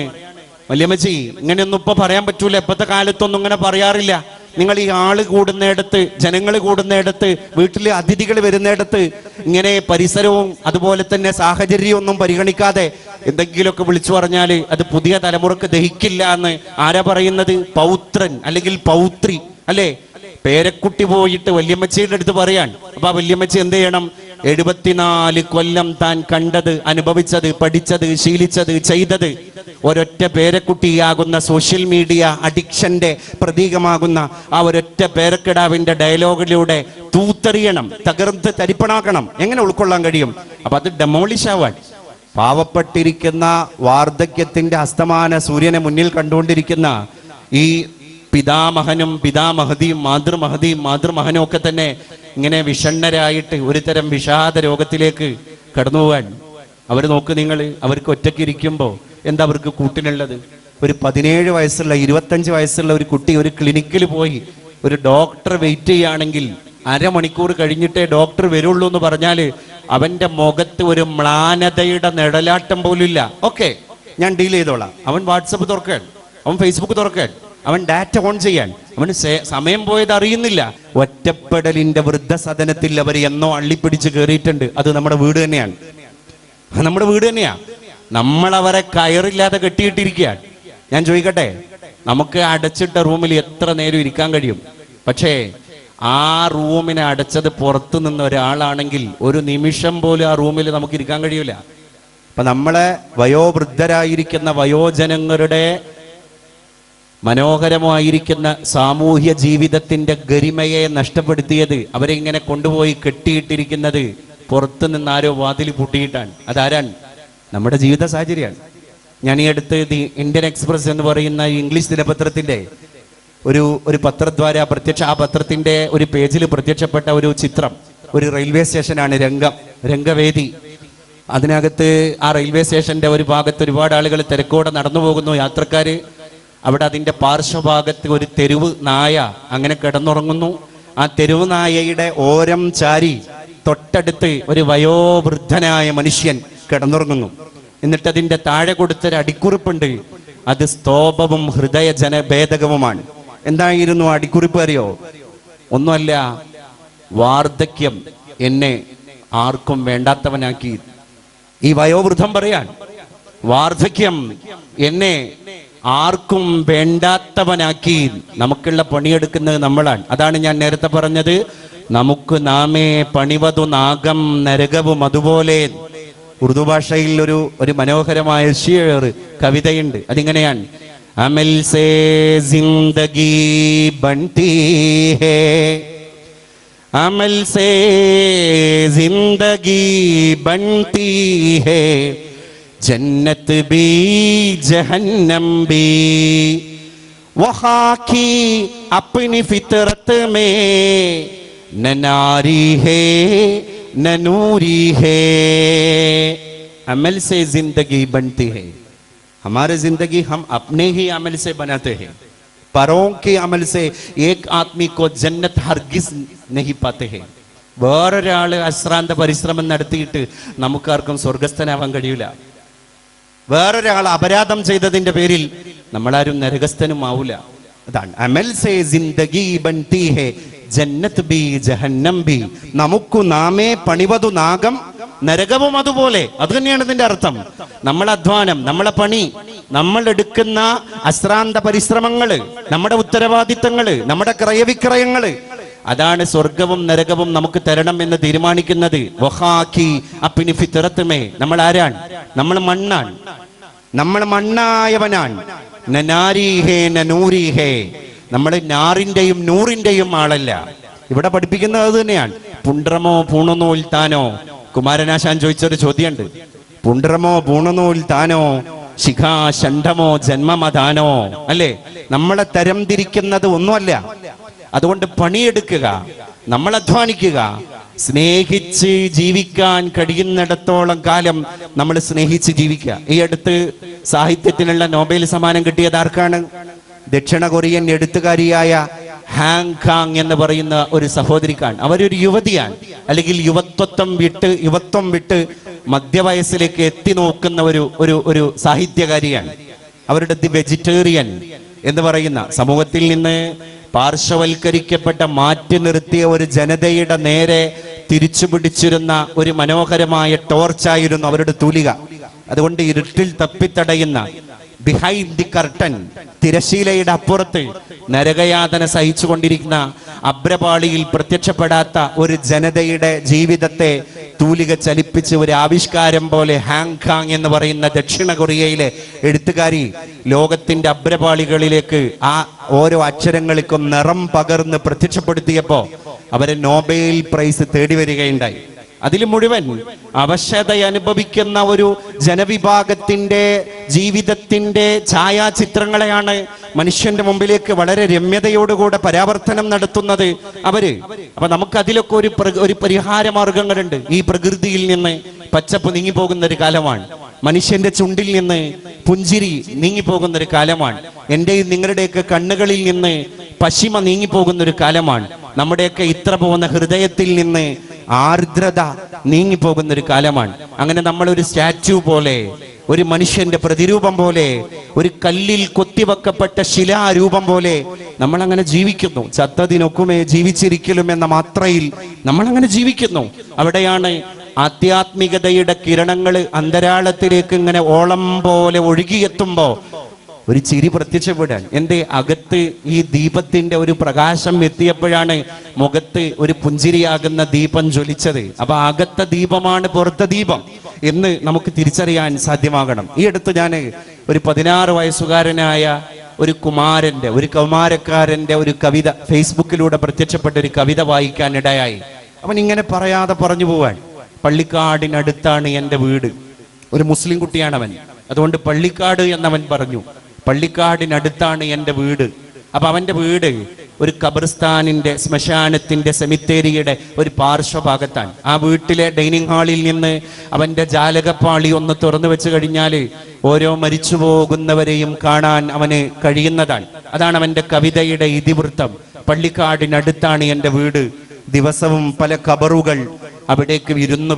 വല്യമ്മച്ചി ഇങ്ങനെയൊന്നും ഇപ്പൊ പറയാൻ പറ്റൂല, ഇപ്പോഴത്തെ കാലത്തൊന്നും ഇങ്ങനെ പറയാറില്ല. നിങ്ങൾ ഈ ആള് കൂടുന്നിടത്ത്, ജനങ്ങൾ കൂടുന്നിടത്ത്, വീട്ടിൽ അതിഥികൾ വരുന്നിടത്ത് ഇങ്ങനെ പരിസരവും അതുപോലെ തന്നെ സാഹചര്യവും ഒന്നും പരിഗണിക്കാതെ എന്തെങ്കിലുമൊക്കെ വിളിച്ചു പറഞ്ഞാൽ അത് പുതിയ തലമുറക്ക് ദഹിക്കില്ല എന്ന് ആരാ പറയുന്നത്? പൗത്രൻ അല്ലെങ്കിൽ പൗത്രി അല്ലേ? പേരക്കുട്ടി പോയിട്ട് വല്യമ്മച്ചിയുടെ അടുത്ത് പറയാൻ. അപ്പൊ ആ വല്യമ്മച്ചി എന്ത് ചെയ്യണം? 74 കൊല്ലം താൻ കണ്ടത്, അനുഭവിച്ചത്, പഠിച്ചത്, ശീലിച്ചത്, ചെയ്തത് ഒരൊറ്റ പേരക്കുട്ടിയാകുന്ന സോഷ്യൽ മീഡിയ അഡിക്ഷന്റെ പ്രതീകമാകുന്ന ആ ഒരൊറ്റ പേരക്കിടാവിന്റെ ഡയലോഗിലൂടെ തൂത്തെറിയണം, തകർത്ത് തരിപ്പണാക്കണം. എങ്ങനെ ഉൾക്കൊള്ളാൻ കഴിയും? അപ്പൊ അത് ഡെമോളിഷ് ആവാൻ. പാവപ്പെട്ടിരിക്കുന്ന വാർദ്ധക്യത്തിന്റെ അസ്തമാന സൂര്യനെ മുന്നിൽ കണ്ടുകൊണ്ടിരിക്കുന്ന ഈ പിതാമഹനും പിതാമഹതിയും മാതൃമഹനും ഒക്കെ തന്നെ ഇങ്ങനെ വിഷണ്ണരായിട്ട് ഒരു തരം വിഷാദ രോഗത്തിലേക്ക് കടന്നു പോകാൻ അവർ നോക്ക്. നിങ്ങൾ അവർക്ക് ഒറ്റയ്ക്ക് ഇരിക്കുമ്പോൾ എന്താ അവർക്ക് കൂട്ടിനുള്ളത്? ഒരു 17 വയസ്സുള്ള 25 വയസ്സുള്ള ഒരു കുട്ടി ഒരു ക്ലിനിക്കിൽ പോയി ഒരു ഡോക്ടർ വെയിറ്റ് ചെയ്യുകയാണെങ്കിൽ അരമണിക്കൂർ കഴിഞ്ഞിട്ടേ ഡോക്ടർ വരുള്ളൂ എന്ന് പറഞ്ഞാൽ അവന്റെ മുഖത്ത് ഒരു മ്ലാനതയുടെ നിഴലാട്ടം പോലും ഇല്ല. ഓക്കെ, ഞാൻ ഡീൽ ചെയ്തോളാം. അവൻ വാട്സപ്പ് തുറക്കാൻ, അവൻ ഫേസ്ബുക്ക് തുറക്കാൻ, അവൻ ഡാറ്റ ഓൺ ചെയ്യാൻ, അവന് സമയം പോയത് അറിയുന്നില്ല. ഒറ്റപ്പെടലിന്റെ വൃദ്ധസദനത്തിൽ അവർ എന്നോ അള്ളിപ്പിടിച്ച് കയറിയിട്ടുണ്ട്. അത് നമ്മുടെ വീട് തന്നെയാണ്, നമ്മുടെ വീട് തന്നെയാ. നമ്മളവരെ കയറില്ലാതെ കെട്ടിയിട്ടിരിക്കുകയാണ്. ഞാൻ ചോദിക്കട്ടെ, നമുക്ക് അടച്ചിട്ട റൂമിൽ എത്ര നേരം ഇരിക്കാൻ കഴിയും? പക്ഷേ ആ റൂമിനെ അടച്ചത് പുറത്തു നിന്ന് ഒരാളാണെങ്കിൽ ഒരു നിമിഷം പോലും ആ റൂമിൽ നമുക്ക് ഇരിക്കാൻ കഴിയൂല. അപ്പൊ നമ്മളെ വയോവൃദ്ധരായിരിക്കുന്ന വയോജനങ്ങളുടെ മനോഹരമായിരിക്കുന്ന സാമൂഹ്യ ജീവിതത്തിന്റെ ഗരിമയെ നഷ്ടപ്പെടുത്തിയത്, അവരെ ഇങ്ങനെ കൊണ്ടുപോയി കെട്ടിയിട്ടിരിക്കുന്നത് പുറത്തു നിന്ന് ആരോ വാതിൽ പൂട്ടിയിട്ടാണ്. അതാരാണ്? നമ്മുടെ ജീവിത സാഹചര്യമാണ്. ഞാൻ ഈ അടുത്ത് ദി ഇന്ത്യൻ എക്സ്പ്രസ് എന്ന് പറയുന്ന ഇംഗ്ലീഷ് ദിനപത്രത്തിന്റെ ഒരു പത്രദ്വാര ആ പത്രത്തിന്റെ ഒരു പേജിൽ പ്രത്യക്ഷപ്പെട്ട ഒരു ചിത്രം. ഒരു റെയിൽവേ സ്റ്റേഷനാണ്, രംഗവേദി. അതിനകത്ത് ആ റെയിൽവേ സ്റ്റേഷന്റെ ഒരു ഭാഗത്ത് ഒരുപാട് ആളുകൾ തിരക്കോടെ നടന്നു പോകുന്നു, യാത്രക്കാര്. അവിടെ അതിന്റെ പാർശ്വഭാഗത്ത് ഒരു തെരുവ് നായ അങ്ങനെ കിടന്നുറങ്ങുന്നു. ആ തെരുവ് നായയുടെ ഓരം ചാരി തൊട്ടടുത്ത് ഒരു വയോവൃദ്ധനായ മനുഷ്യൻ കിടന്നുറങ്ങുന്നു. എന്നിട്ട് അതിന്റെ താഴെ കൊടുത്തൊരു അടിക്കുറിപ്പുണ്ട്. അത് സ്തോഭവും ഹൃദയ ജനഭേദകവുമാണ്. എന്തായിരുന്നു അടിക്കുറിപ്പ് അറിയോ? ഒന്നുമല്ല, വാർദ്ധക്യം എന്നെ ആർക്കും വേണ്ടാത്തവനാക്കി. ഈ വയോവൃദ്ധം പറയാൻ, വാർദ്ധക്യം എന്നെ ആർക്കും വേണ്ടാത്തവനാക്കി. നമുക്കുള്ള പണിയെടുക്കുന്നത് നമ്മളാണ്. അതാണ് ഞാൻ നേരത്തെ പറഞ്ഞത്, നമുക്ക് നാമേ പണിവതു നാഗം നരകവും അതുപോലെ. ഉറുദു ഭാഷയിൽ ഒരു മനോഹരമായ ഷിയർ കവിതയുണ്ട്. അതിങ്ങനെയാണ്: അമൽ സേ ജിന്ദഗി ബൻതി ഹേ, അമൽ സേ ജിന്ദഗി ബൻതി ഹേ, ജന്നത്ത് ബി ജഹന്നം ബി, വഹാ കി അപ്നി ഫിത്രത്ത് മേ न नारी है न नूरी है, अमल से जिंदगी बनती है. हमारी जिंदगी हम अपने ही अमल से बनाते हैं. परों के अमल से एक आदमी को जन्नत हरगिज नहीं पाते हैं. വേറൊരാള് അശ്രാന്ത പരിശ്രമം നടത്തിയിട്ട് നമുക്കാർക്കും സ്വർഗസ്ഥനാവാൻ കഴിയില്ല. വേറൊരാൾ അപരാധം ചെയ്തതിന്റെ പേരിൽ നമ്മളാരും നരകസ്ഥനും ആവൂല. അതാണ് അമൽ സേ ജിന്ദഗി ബൻതി ഹേ, ജന്നത്ത് ബി ജഹന്നം ബി. നമുക്ക് നാമേ പണിവതു നാഗം നരകവും അതുപോലെ. അത് തന്നെയാണ് ഇതിന്റെ അർത്ഥം. നമ്മളെ അധ്വാനം, നമ്മളെ പണി, നമ്മൾ എടുക്കുന്ന അശ്രാന്ത പരിശ്രമങ്ങള്, നമ്മുടെ ഉത്തരവാദിത്തങ്ങള്, നമ്മുടെ ക്രയവിക്രയങ്ങള്, അതാണ് സ്വർഗവും നരകവും നമുക്ക് തരണം എന്ന് തീരുമാനിക്കുന്നത്. വഹാക്കി അപ്പിനി ഫിത്രത്തുമേ. നമ്മൾ ആരാണ്? നമ്മൾ മണ്ണാണ്. നമ്മൾ മണ്ണായവനാണ്. നാരി ഹേ നൂരി ഹേ. നമ്മൾ നാറിന്റെയും നൂറിന്റെയും ആളല്ല. ഇവിടെ പഠിപ്പിക്കുന്നത് അത് തന്നെയാണ്. പുണ്ട്രമോ പൂണനൂൽ താനോ. കുമാരനാശാൻ ചോദിച്ചൊരു ചോദ്യമുണ്ട്. പുണ്ട്രമോ പൂണനൂൽ താനോ, ശിഖാശണ്ഡമോ ജന്മമതാനോ. അല്ലേ? നമ്മളെ തരം തിരിക്കുന്നത് ഒന്നുമല്ല. അതുകൊണ്ട് പണിയെടുക്കുക, നമ്മൾ അധ്വാനിക്കുക, സ്നേഹിച്ച് ജീവിക്കാൻ കഴിയുന്നിടത്തോളം കാലം നമ്മൾ സ്നേഹിച്ച് ജീവിക്കുക. ഈ അടുത്ത് സാഹിത്യത്തിനുള്ള നോബൽ സമ്മാനം കിട്ടിയത് ആർക്കാണ്? ദക്ഷിണ കൊറിയൻ എഴുത്തുകാരിയായ ഹാങ് കാങ് എന്ന് പറയുന്ന ഒരു സഹോദരിക്കാണ്. അവരൊരു യുവതിയാണ്, അല്ലെങ്കിൽ യുവത്വം വിട്ട് മധ്യവയസ്സിലേക്ക് എത്തി നോക്കുന്ന ഒരു സാഹിത്യകാരിയാണ്. അവരുടെ ദി വെജിറ്റേറിയൻ എന്ന് പറയുന്ന സമൂഹത്തിൽ നിന്ന് പാർശ്വവൽക്കരിക്കപ്പെട്ട മാറ്റി നിർത്തിയ ഒരു ജനതയുടെ നേരെ തിരിച്ചു പിടിച്ചിരുന്ന ഒരു മനോഹരമായ ടോർച്ചായിരുന്നു അവരുടെ തൂലിക. അതുകൊണ്ട് ഇരുട്ടിൽ തപ്പിത്തടയുന്ന, ബിഹൈൻഡ് ദി കർട്ടൻ, തിരശീലയുടെ അപ്പുറത്ത് നരകയാതന സഹിച്ചുകൊണ്ടിരിക്കുന്ന, അബ്രപാളിയിൽ പ്രത്യക്ഷപ്പെടാത്ത ഒരു ജനതയുടെ ജീവിതത്തെ തൂലിക ചലിപ്പിച്ച് ഒരു ആവിഷ്കാരം പോലെ ഹാങ് കാങ് എന്ന് പറയുന്ന ദക്ഷിണ കൊറിയയിലെ എഴുത്തുകാരി ലോകത്തിന്റെ അബ്രപാളികളിലേക്ക് ആ ഓരോ അക്ഷരങ്ങൾക്കും നിറം പകർന്ന് പ്രത്യക്ഷപ്പെടുത്തിയപ്പോ അവരെ നോബൽ പ്രൈസ് തേടി വരികയുണ്ടായി. അതിൽ മുഴുവൻ അവശത അനുഭവിക്കുന്ന ഒരു ജനവിഭാഗത്തിന്റെ ജീവിതത്തിന്റെ ഛായാചിത്രങ്ങളെയാണ് മനുഷ്യന്റെ മുമ്പിലേക്ക് വളരെ രമ്യതയോടുകൂടെ പരാവർത്തനം നടത്തുന്നത് അവര്. അപ്പൊ നമുക്ക് അതിലൊക്കെ ഒരു പരിഹാര മാർഗങ്ങളുണ്ട്. ഈ പ്രകൃതിയിൽ നിന്ന് പച്ചപ്പ് നീങ്ങിപ്പോകുന്ന ഒരു കാലമാണ്. മനുഷ്യന്റെ ചുണ്ടിൽ നിന്ന് പുഞ്ചിരി നീങ്ങിപ്പോകുന്ന ഒരു കാലമാണ്. എന്റെയും നിങ്ങളുടെയൊക്കെ കണ്ണുകളിൽ നിന്ന് പശിമ നീങ്ങിപ്പോകുന്ന ഒരു കാലമാണ്. നമ്മുടെയൊക്കെ ഇത്ര പോകുന്ന ഹൃദയത്തിൽ നിന്ന് ആർദ്രത നീങ്ങിപ്പോകുന്ന ഒരു കാലമാണ്. അങ്ങനെ നമ്മൾ ഒരു സ്റ്റാച്യു പോലെ, ഒരു മനുഷ്യന്റെ പ്രതിരൂപം പോലെ, ഒരു കല്ലിൽ കൊത്തിവെക്കപ്പെട്ട ശിലാരൂപം പോലെ നമ്മൾ അങ്ങനെ ജീവിക്കുന്നു. ചത്തതിനൊക്കുമേ ജീവിച്ചിരിക്കലും എന്ന മാത്രയിൽ നമ്മൾ അങ്ങനെ ജീവിക്കുന്നു. അവിടെയാണ് ആധ്യാത്മികതയുടെ കിരണങ്ങൾ അന്തരാളത്തിലേക്ക് ഇങ്ങനെ ഓളം പോലെ ഒഴുകിയെത്തുമ്പോ ഒരു ചിരി പ്രത്യക്ഷപ്പെടാൻ. എന്റെ അകത്ത് ഈ ദീപത്തിന്റെ ഒരു പ്രകാശം എത്തിയപ്പോഴാണ് മുഖത്ത് ഒരു പുഞ്ചിരിയാകുന്ന ദീപം ജ്വലിച്ചത്. അപ്പൊ അകത്തെ ദീപമാണ് പുറത്തെ ദീപം എന്ന് നമുക്ക് തിരിച്ചറിയാൻ സാധ്യമാകണം. ഈ അടുത്ത് ഞാൻ ഒരു 16 വയസ്സുകാരനായ ഒരു കുമാരന്റെ, ഒരു കൗമാരക്കാരന്റെ ഒരു കവിത ഫേസ്ബുക്കിലൂടെ പ്രത്യക്ഷപ്പെട്ട ഒരു കവിത വായിക്കാനിടയായി. അവൻ ഇങ്ങനെ പറയാതെ പറഞ്ഞു പോവാൻ, പള്ളിക്കാടിനടുത്താണ് എൻ്റെ വീട്. ഒരു മുസ്ലിം കുട്ടിയാണ് അവൻ, അതുകൊണ്ട് പള്ളിക്കാട് എന്നവൻ പറഞ്ഞു. പള്ളിക്കാടിനടുത്താണ് എൻ്റെ വീട്. അപ്പൊ അവന്റെ വീട് ഒരു ഖബർസ്ഥാനിന്റെ, ശ്മശാനത്തിന്റെ, സെമിത്തേരിയുടെ ഒരു പാർശ്വഭാഗത്താണ്. ആ വീട്ടിലെ ഡൈനിങ് ഹാളിൽ നിന്ന് അവന്റെ ജാലകപ്പാളി ഒന്ന് തുറന്നു വെച്ച് കഴിഞ്ഞാൽ ഓരോ മരിച്ചു പോകുന്നവരെയും കാണാൻ അവന് കഴിയുന്നതാണ്. അതാണ് അവന്റെ കവിതയുടെ ഇതിവൃത്തം. പള്ളിക്കാടിനടുത്താണ് എൻ്റെ വീട്, ദിവസവും പല ഖബറുകൾ അവിടേക്ക് വിരുന്നു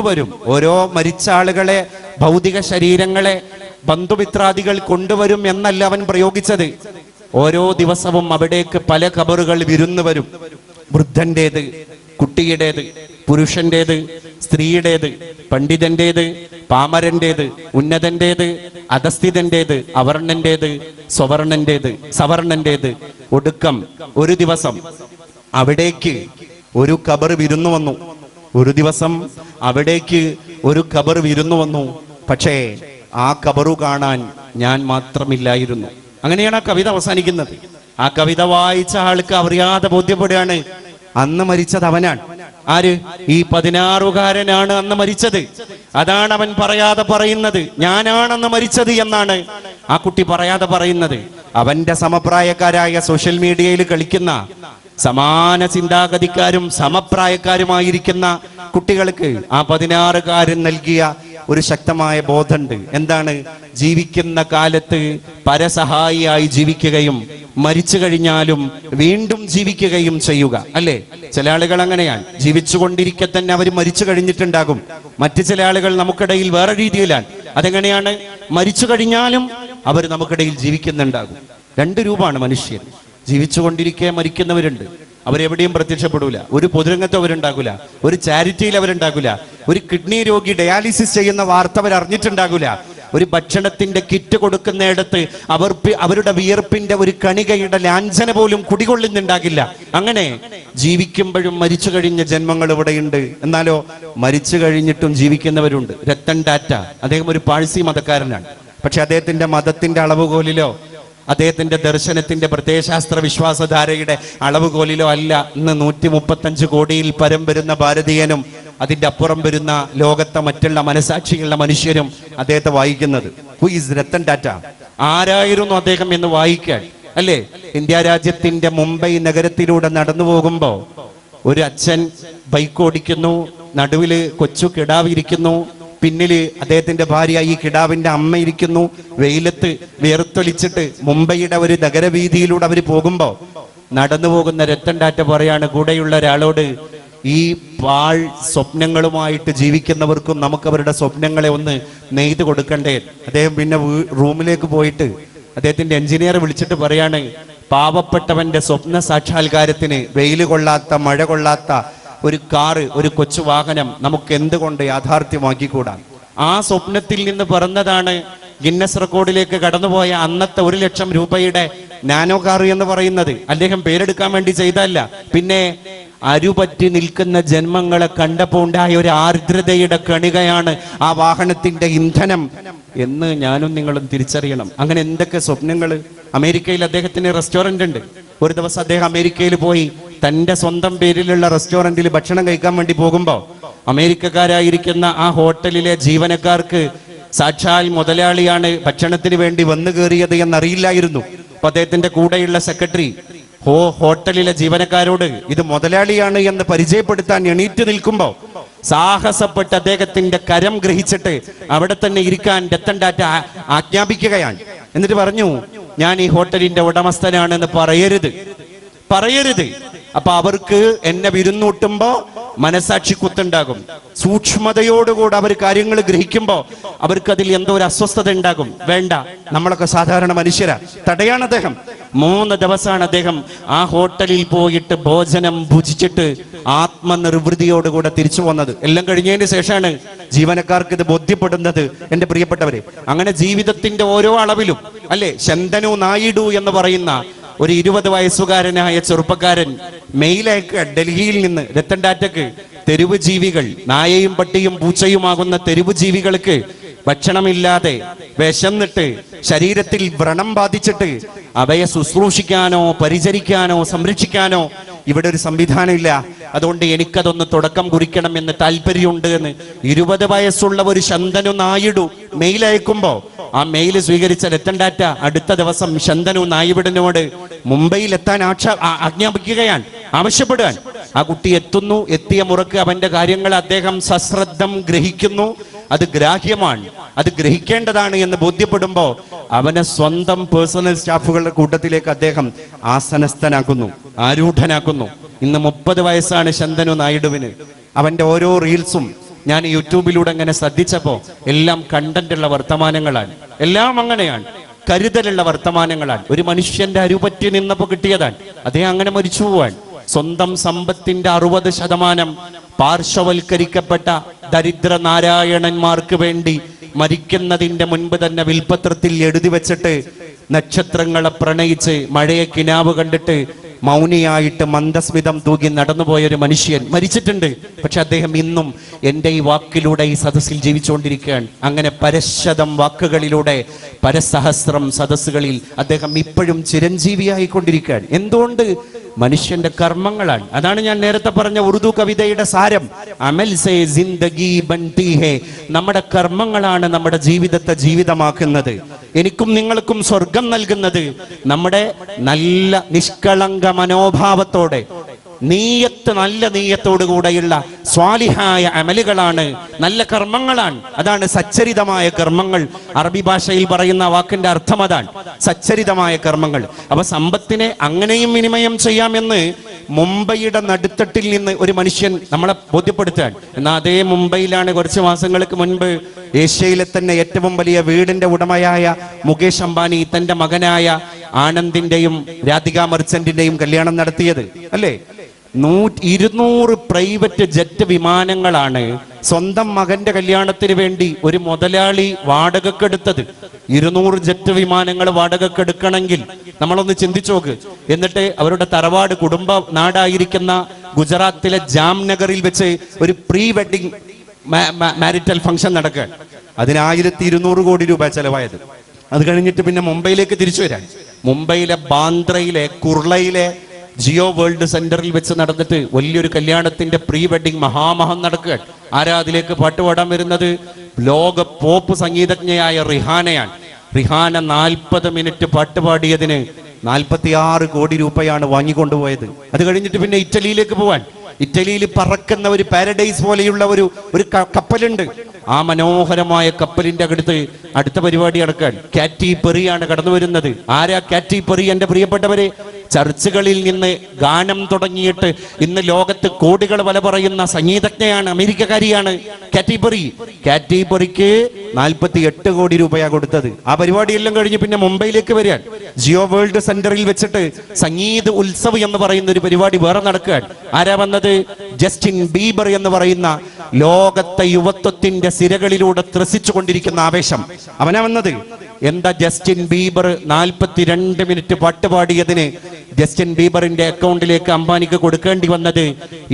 വരും. ഓരോ മരിച്ച ആളുകളെ, ഭൗതിക ശരീരങ്ങളെ ബന്ധുമിത്രാദികൾ കൊണ്ടുവരും എന്നല്ല അവൻ പ്രയോഗിച്ചത്. ഓരോ ദിവസവും അവിടേക്ക് പല ഖബറുകൾ വിരുന്നു വരും. വൃദ്ധന്റേത്, കുട്ടിയുടേത്, പുരുഷന്റേത്, സ്ത്രീയുടേത്, പണ്ഡിതന്റേത്, പാമരന്റേത്, ഉന്നതന്റേത്, അധസ്ഥിതന്റേത്, അവർണന്റേത്, സവർണന്റേത്. ഒടുക്കം ഒരു ദിവസം അവിടേക്ക് ഒരു ഖബർ വിരുന്നു വന്നു. ഒരു ഖബർ വിരുന്നു വന്നു. പക്ഷേ ആ ഖബറു കാണാൻ ഞാൻ മാത്രമില്ലായിരുന്നു. അങ്ങനെയാണ് ആ കവിത അവസാനിക്കുന്നത്. ആ കവിത വായിച്ച ആൾക്ക് അറിയാതെ ബോധ്യപ്പെടുകയാണ്, അന്ന് മരിച്ചത് അവനാണ്. ആര്? ഈ 16-കാരനാണ് അന്ന് മരിച്ചത്. അതാണ് അവൻ പറയാതെ പറയുന്നത്. ഞാനാണെന്ന് മരിച്ചത് എന്നാണ് ആ കുട്ടി പറയാതെ പറയുന്നത്. അവന്റെ സമപ്രായക്കാരായ സോഷ്യൽ മീഡിയയിൽ കളിക്കുന്ന സമാന ചിന്താഗതിക്കാരും സമപ്രായക്കാരുമായിരിക്കുന്ന കുട്ടികൾക്ക് ആ 16-കാരൻ നൽകിയ ഒരു ശക്തമായ ബോധമുണ്ട്. എന്താണ്? ജീവിക്കുന്ന കാലത്ത് പരസഹായിയായി ജീവിക്കുകയും മരിച്ചു കഴിഞ്ഞാലും വീണ്ടും ജീവിക്കുകയും ചെയ്യുക. അല്ലേ? ചില ആളുകൾ അങ്ങനെയാണ്, ജീവിച്ചുകൊണ്ടിരിക്കെ തന്നെ അവർ മരിച്ചു കഴിഞ്ഞിട്ടുണ്ടാകും. മറ്റു ചില ആളുകൾ നമുക്കിടയിൽ വേറെ രീതിയിലാണ്. അതെങ്ങനെയാണ്? മരിച്ചു കഴിഞ്ഞാലും അവർ നമുക്കിടയിൽ ജീവിക്കുന്നുണ്ടാകും. രണ്ട് രൂപമാണ് മനുഷ്യൻ. ജീവിച്ചുകൊണ്ടിരിക്കെ മരിക്കുന്നവരുണ്ട്, അവരെവിടെയും പ്രത്യക്ഷപ്പെടൂല. ഒരു പൊതുരംഗത്ത് അവരുണ്ടാകൂല, ഒരു ചാരിറ്റിയിൽ അവരുണ്ടാകൂല, ഒരു കിഡ്നി രോഗി ഡയാലിസിസ് ചെയ്യുന്ന വാർത്ത അവർ അറിഞ്ഞിട്ടുണ്ടാകൂല, ഒരു ഭക്ഷണത്തിന്റെ കിറ്റ് കൊടുക്കുന്നിടത്ത് അവരുടെ വിയർപ്പിന്റെ ഒരു കണികയുടെ ലാഞ്ചന പോലും കുടികൊള്ളുന്നുണ്ടാകില്ല. അങ്ങനെ ജീവിക്കുമ്പോഴും മരിച്ചു കഴിഞ്ഞ ജന്മങ്ങൾ ഇവിടെയുണ്ട്. എന്നാലോ മരിച്ചു കഴിഞ്ഞിട്ടും ജീവിക്കുന്നവരുണ്ട്. രത്തൻ ടാറ്റ, അദ്ദേഹം ഒരു പാഴ്സി മതക്കാരനാണ്. പക്ഷെ അദ്ദേഹത്തിന്റെ മതത്തിന്റെ അളവുകോലിലോ അദ്ദേഹത്തിന്റെ ദർശനത്തിന്റെ പ്രത്യയശാസ്ത്ര വിശ്വാസധാരയുടെ അളവുകോലിലോ അല്ല ഇന്ന് 135 കോടിയിൽ പരം വരുന്ന ഭാരതീയനും അതിന്റെ അപ്പുറം വരുന്ന ലോകത്തെ മറ്റുള്ള മനസാക്ഷികളുടെ മനുഷ്യരും അദ്ദേഹത്തെ വായിക്കുന്നത്. Who is Ratan Tata? ആരായിരുന്നു അദ്ദേഹം എന്ന് വായിക്കാൻ, അല്ലേ? ഇന്ത്യ രാജ്യത്തിന്റെ മുംബൈ നഗരത്തിലൂടെ നടന്നു പോകുമ്പോ ഒരു അച്ഛൻ ബൈക്ക് ഓടിക്കുന്നു, നടുവില് കൊച്ചു കിടാവിരിക്കുന്നു, പിന്നില് അദ്ദേഹത്തിന്റെ ഭാര്യ, ഈ കിടാവിന്റെ അമ്മ ഇരിക്കുന്നു. വെയിലത്ത് വിയർത്തൊലിച്ചിട്ട് മുംബൈയുടെ ഒരു നഗരവീതിയിലൂടെ അവര് പോകുമ്പോ നടന്നു പോകുന്ന രത്തൻ ടാറ്റ പറയാണ് കൂടെയുള്ള ഒരാളോട്, ഈ പാഴ് സ്വപ്നങ്ങളുമായിട്ട് ജീവിക്കുന്നവർക്കും നമുക്ക് അവരുടെ സ്വപ്നങ്ങളെ ഒന്ന് നെയ്ത് കൊടുക്കണ്ടേ? അദ്ദേഹം പിന്നെ റൂമിലേക്ക് പോയിട്ട് അദ്ദേഹത്തിന്റെ എഞ്ചിനീയർ വിളിച്ചിട്ട് പറയാണ്, പാവപ്പെട്ടവന്റെ സ്വപ്ന സാക്ഷാത്കാരത്തിന് വെയിൽ കൊള്ളാത്ത, മഴ കൊള്ളാത്ത ഒരു കാറ്, ഒരു കൊച്ചു വാഹനം നമുക്ക് എന്തുകൊണ്ട് യാഥാർത്ഥ്യമാക്കിക്കൂടാ? ആ സ്വപ്നത്തിൽ നിന്ന് പറഞ്ഞതാണ് ഗിന്നസ് റെക്കോർഡിലേക്ക് കടന്നുപോയ അന്നത്തെ 1 ലക്ഷം രൂപയുടെ നാനോ കാർ എന്ന് പറയുന്നത്. അദ്ദേഹം പേരെടുക്കാൻ വേണ്ടി ചെയ്തല്ല, പിന്നെ അരുപറ്റി നിൽക്കുന്ന ജന്മങ്ങളെ കണ്ടപ്പോൾ ഉണ്ടായ ഒരു ആർദ്രതയുടെ കണികയാണ് ആ വാഹനത്തിന്റെ ഇന്ധനം എന്ന് ഞാനും നിങ്ങളും തിരിച്ചറിയണം. അങ്ങനെ എന്തൊക്കെ സ്വപ്നങ്ങൾ. അമേരിക്കയിൽ അദ്ദേഹത്തിന് റെസ്റ്റോറന്റ് ഉണ്ട്. ഒരു ദിവസം അദ്ദേഹം അമേരിക്കയിൽ പോയി തന്റെ സ്വന്തം പേരിലുള്ള റെസ്റ്റോറന്റിൽ ഭക്ഷണം കഴിക്കാൻ വേണ്ടി പോകുമ്പോ അമേരിക്കക്കാരായിരിക്കുന്ന ആ ഹോട്ടലിലെ ജീവനക്കാർക്ക് സാക്ഷാൽ മുതലാളിയാണ് ഭക്ഷണത്തിന് വേണ്ടി വന്നു കയറിയത് എന്നറിയില്ലായിരുന്നു. അപ്പൊ അദ്ദേഹത്തിന്റെ കൂടെയുള്ള സെക്രട്ടറി ഹോട്ടലിലെ ജീവനക്കാരോട് ഇത് മുതലാളിയാണ് എന്ന് പരിചയപ്പെടുത്താൻ എണീറ്റ് നിൽക്കുമ്പോ സാഹസപ്പെട്ട് അദ്ദേഹത്തിന്റെ കരം ഗ്രഹിച്ചിട്ട് അവിടെ തന്നെ ഇരിക്കാൻ രത്തൻ ടാറ്റ ആജ്ഞാപിക്കുകയാണ്. എന്നിട്ട് പറഞ്ഞു, ഞാൻ ഈ ഹോട്ടലിന്റെ ഉടമസ്ഥനാണെന്ന് പറയരുത്. അപ്പൊ അവർക്ക് എന്നെ വിരുന്നൂട്ടുമ്പോ മനസാക്ഷി കുത്തുണ്ടാകും. സൂക്ഷ്മതയോടുകൂടെ അവർ കാര്യങ്ങൾ ഗ്രഹിക്കുമ്പോ അവർക്ക് അതിൽ എന്തോ ഒരു അസ്വസ്ഥത ഉണ്ടാകും. വേണ്ട, നമ്മളൊക്കെ സാധാരണ മനുഷ്യരാ. തടയാണ് അദ്ദേഹം. 3 ദിവസമാണ് അദ്ദേഹം ആ ഹോട്ടലിൽ പോയിട്ട് ഭോജനം ഭുജിച്ചിട്ട് ആത്മനിർവൃതിയോടുകൂടെ തിരിച്ചു വന്നത്. എല്ലാം കഴിഞ്ഞതിന് ശേഷമാണ് ജീവനക്കാർക്ക് ഇത് ബോധ്യപ്പെടുന്നത്. എന്റെ പ്രിയപ്പെട്ടവരെ, അങ്ങനെ ജീവിതത്തിന്റെ ഓരോ അളവിലും, അല്ലെ, ശന്തനു നായിഡു എന്ന് പറയുന്ന ഒരു 20 വയസ്സുകാരനായ ചെറുപ്പക്കാരൻ മെയിലേക്ക് ഡൽഹിയിൽ നിന്ന് രത്തൻ ടാറ്റക്ക് തെരുവ് ജീവികൾ, നായയും പട്ടിയും പൂച്ചയുമാകുന്ന തെരുവ് ജീവികൾക്ക് ഭക്ഷണമില്ലാതെ വിശന്നിട്ട് ശരീരത്തിൽ വ്രണം ബാധിച്ചിട്ട് അവയെ ശുശ്രൂഷിക്കാനോ പരിചരിക്കാനോ സംരക്ഷിക്കാനോ ഇവിടെ ഒരു സംവിധാനമില്ല. അതുകൊണ്ട് എനിക്കതൊന്ന് തുടക്കം കുറിക്കണം എന്ന് താല്പര്യമുണ്ട് എന്ന് 20 വയസ്സുള്ള ഒരു ശന്തനു നായിഡു മെയിൽ അയക്കുമ്പോ ആ മെയിൽ സ്വീകരിച്ച രത്തൻ ടാറ്റ അടുത്ത ദിവസം ശന്തനു നായിഡുവിനോട് മുംബൈയിൽ എത്താൻ ആജ്ഞാപിക്കുകയാണ്, ആവശ്യപ്പെടുകയാണ്. ആ കുട്ടി എത്തുന്നു. എത്തിയ മുറക്ക് അവന്റെ കാര്യങ്ങൾ അദ്ദേഹം സശ്രദ്ധം ഗ്രഹിക്കുന്നു. അത് ഗ്രാഹ്യമാണ്, അത് ഗ്രഹിക്കേണ്ടതാണ് എന്ന് ബോധ്യപ്പെടുമ്പോ അവനെ സ്വന്തം പേഴ്സണൽ സ്റ്റാഫുകളുടെ കൂട്ടത്തിലേക്ക് അദ്ദേഹം ആസനസ്ഥനാക്കുന്നു, ആരൂഢനാക്കുന്നു. ഇന്ന് 30 വയസ്സാണ് ശന്തനു നായിഡുവിന്. അവന്റെ ഓരോ റീൽസും ഞാൻ യൂട്യൂബിലൂടെ അങ്ങനെ ശ്രദ്ധിച്ചപ്പോ എല്ലാം കണ്ടന്റുള്ള വർത്തമാനങ്ങളാണ്, എല്ലാം അങ്ങനെയാണ്, കരുതലുള്ള വർത്തമാനങ്ങളാണ്. ഒരു മനുഷ്യന്റെ അരുപറ്റി നിന്നപ്പോ കിട്ടിയതാണ്, അതേ അങ്ങനെ മരിച്ചു പോവാൻ. സ്വന്തം സമ്പത്തിന്റെ 60% പാർശ്വവൽക്കരിക്കപ്പെട്ട ദരിദ്ര നാരായണന്മാർക്ക് വേണ്ടി മരിക്കുന്നതിന്റെ മുൻപ് തന്നെ വിൽപത്രത്തിൽ എഴുതി വെച്ചിട്ട് നക്ഷത്രങ്ങളെ പ്രണയിച്ച് മഴയെ കിനാവ് കണ്ടിട്ട് മൗനിയായിട്ട് മന്ദസ്മിതം തൂകി നടന്നുപോയൊരു മനുഷ്യൻ മരിച്ചിട്ടുണ്ട്. പക്ഷെ അദ്ദേഹം ഇന്നും എൻ്റെ ഈ വാക്കിലൂടെ ഈ സദസ്സിൽ ജീവിച്ചുകൊണ്ടിരിക്കുകയാണ്. അങ്ങനെ പരശതം വാക്കുകളിലൂടെ പരസഹസ്രം സദസ്സുകളിൽ അദ്ദേഹം ഇപ്പോഴും ചിരഞ്ജീവിയായിക്കൊണ്ടിരിക്കുകയാണ്. എന്തുകൊണ്ട്? മനുഷ്യന്റെ കർമ്മങ്ങളാണ്. അതാണ് ഞാൻ നേരത്തെ പറഞ്ഞ ഉറുദു കവിതയുടെ സാരം. അമൽ സേ ജിന്ദഗി ബൻതി ഹേ. നമ്മുടെ കർമ്മങ്ങളാണ് നമ്മുടെ ജീവിതത്തെ ജീവിതമാക്കുന്നത്. എനിക്കും നിങ്ങൾക്കും സ്വർഗം നൽകുന്നത് നമ്മുടെ നല്ല നിഷ്കളങ്ക മനോഭാവത്തോടെ, നല്ല നീയത്തോടു കൂടെയുള്ള സ്വാലിഹായ അമലുകളാണ്, നല്ല കർമ്മങ്ങളാണ്. അതാണ് സച്ചരിതമായ കർമ്മങ്ങൾ. അറബി ഭാഷയിൽ പറയുന്ന വാക്കിന്റെ അർത്ഥം അതാണ്, സച്ചരിതമായ കർമ്മങ്ങൾ. അപ്പൊ സമ്പത്തിനെ അങ്ങനെയും വിനിമയം ചെയ്യാമെന്ന് മുംബൈയുടെ നടുത്തട്ടിൽ നിന്ന് ഒരു മനുഷ്യൻ നമ്മളെ ബോധ്യപ്പെടുത്താൻ. എന്നാൽ അതേ മുംബൈയിലാണ് കുറച്ച് മാസങ്ങൾക്ക് മുൻപ് ഏഷ്യയിലെ തന്നെ ഏറ്റവും വലിയ വീടിന്റെ ഉടമയായ മുകേഷ് അംബാനി തന്റെ മകനായ ആനന്ദിന്റെയും രാധിക മർച്ചന്റിന്റെയും കല്യാണം നടത്തിയത്, അല്ലേ? 200 പ്രൈവറ്റ് ജെറ്റ് വിമാനങ്ങളാണ് സ്വന്തം മകന്റെ കല്യാണത്തിന് വേണ്ടി ഒരു മുതലാളി വാടകക്കെടുത്തത്. 200 ജെറ്റ് വിമാനങ്ങൾ വാടകക്കെടുക്കണമെങ്കിൽ നമ്മളൊന്ന് ചിന്തിച്ചു നോക്ക്. എന്നിട്ട് അവരുടെ തറവാട് കുടുംബ നാടായിരിക്കുന്ന ഗുജറാത്തിലെ ജാംനഗറിൽ വെച്ച് ഒരു പ്രീ വെഡിങ് മാരിറ്റൽ ഫംഗ്ഷൻ നടക്കുക. അതിന് 1200 കോടി രൂപ ചെലവായത്. അത് കഴിഞ്ഞിട്ട് പിന്നെ മുംബൈയിലേക്ക് തിരിച്ചു വരാൻ, മുംബൈയിലെ ബാന്ദ്രയിലെ കുർളയിലെ ജിയോ വേൾഡ് സെന്ററിൽ വെച്ച് നടന്നിട്ട് വലിയൊരു കല്യാണത്തിന്റെ പ്രീ വെഡിങ് മഹാമഹം നടക്കുക. ആരാ അതിലേക്ക് പാട്ടുപാടാൻ വരുന്നത്? ലോക പോപ്പ് സംഗീതജ്ഞയായ റിഹാനയാണ്. റിഹാന 40 മിനിറ്റ് പാട്ടുപാടിയതിന് 46 കോടി രൂപയാണ് വാങ്ങിക്കൊണ്ടുപോയത്. അത് കഴിഞ്ഞിട്ട് പിന്നെ ഇറ്റലിയിലേക്ക് പോവാൻ, ഇറ്റലിയിൽ പറക്കുന്ന ഒരു പാരഡൈസ് പോലെയുള്ള ഒരു കപ്പലുണ്ട്. ആ മനോഹരമായ കപ്പലിന്റെ അടുത്ത പരിപാടി നടക്കാൻ കാറ്റി പെറിയാണ് കടന്നു വരുന്നത്. ആരാ കാറ്റി പെറി? എന്റെ പ്രിയപ്പെട്ടവരെ, ചർച്ചുകളിൽ നിന്ന് ഗാനം തുടങ്ങിയിട്ട് ഇന്ന് ലോകത്ത് കോടികൾ വില പറയുന്ന സംഗീതജ്ഞയാണ്, അമേരിക്കക്കാരിയാണ് കാറ്റി പെറി. കാറ്റി പെറിക്ക് 48 കോടി രൂപയാ കൊടുത്തത്. ആ പരിപാടിയെല്ലാം കഴിഞ്ഞ് പിന്നെ മുംബൈയിലേക്ക് വരികയാണ്. ജിയോ വേൾഡ് സെന്ററിൽ വെച്ചിട്ട് സംഗീത ഉത്സവ് എന്ന് പറയുന്ന ഒരു പരിപാടി വേറെ നടക്കുകയാണ്. ആരാ വന്നത്? ജസ്റ്റിൻ ബീബർ എന്ന് പറയുന്ന ലോകത്തെ യുവത്വത്തിന്റെ സിരകളിലൂടെ ത്രസിച്ചു കൊണ്ടിരിക്കുന്ന ആവേശം, അവനാ വന്നത്. എന്താ ജസ്റ്റിൻ ബീബർ 42 മിനിറ്റ് പാട്ടുപാടിയതിന് ജസ്റ്റിൻ ബീബറിന്റെ അക്കൗണ്ടിലേക്ക് അംബാനിക്ക് കൊടുക്കേണ്ടി വന്നത്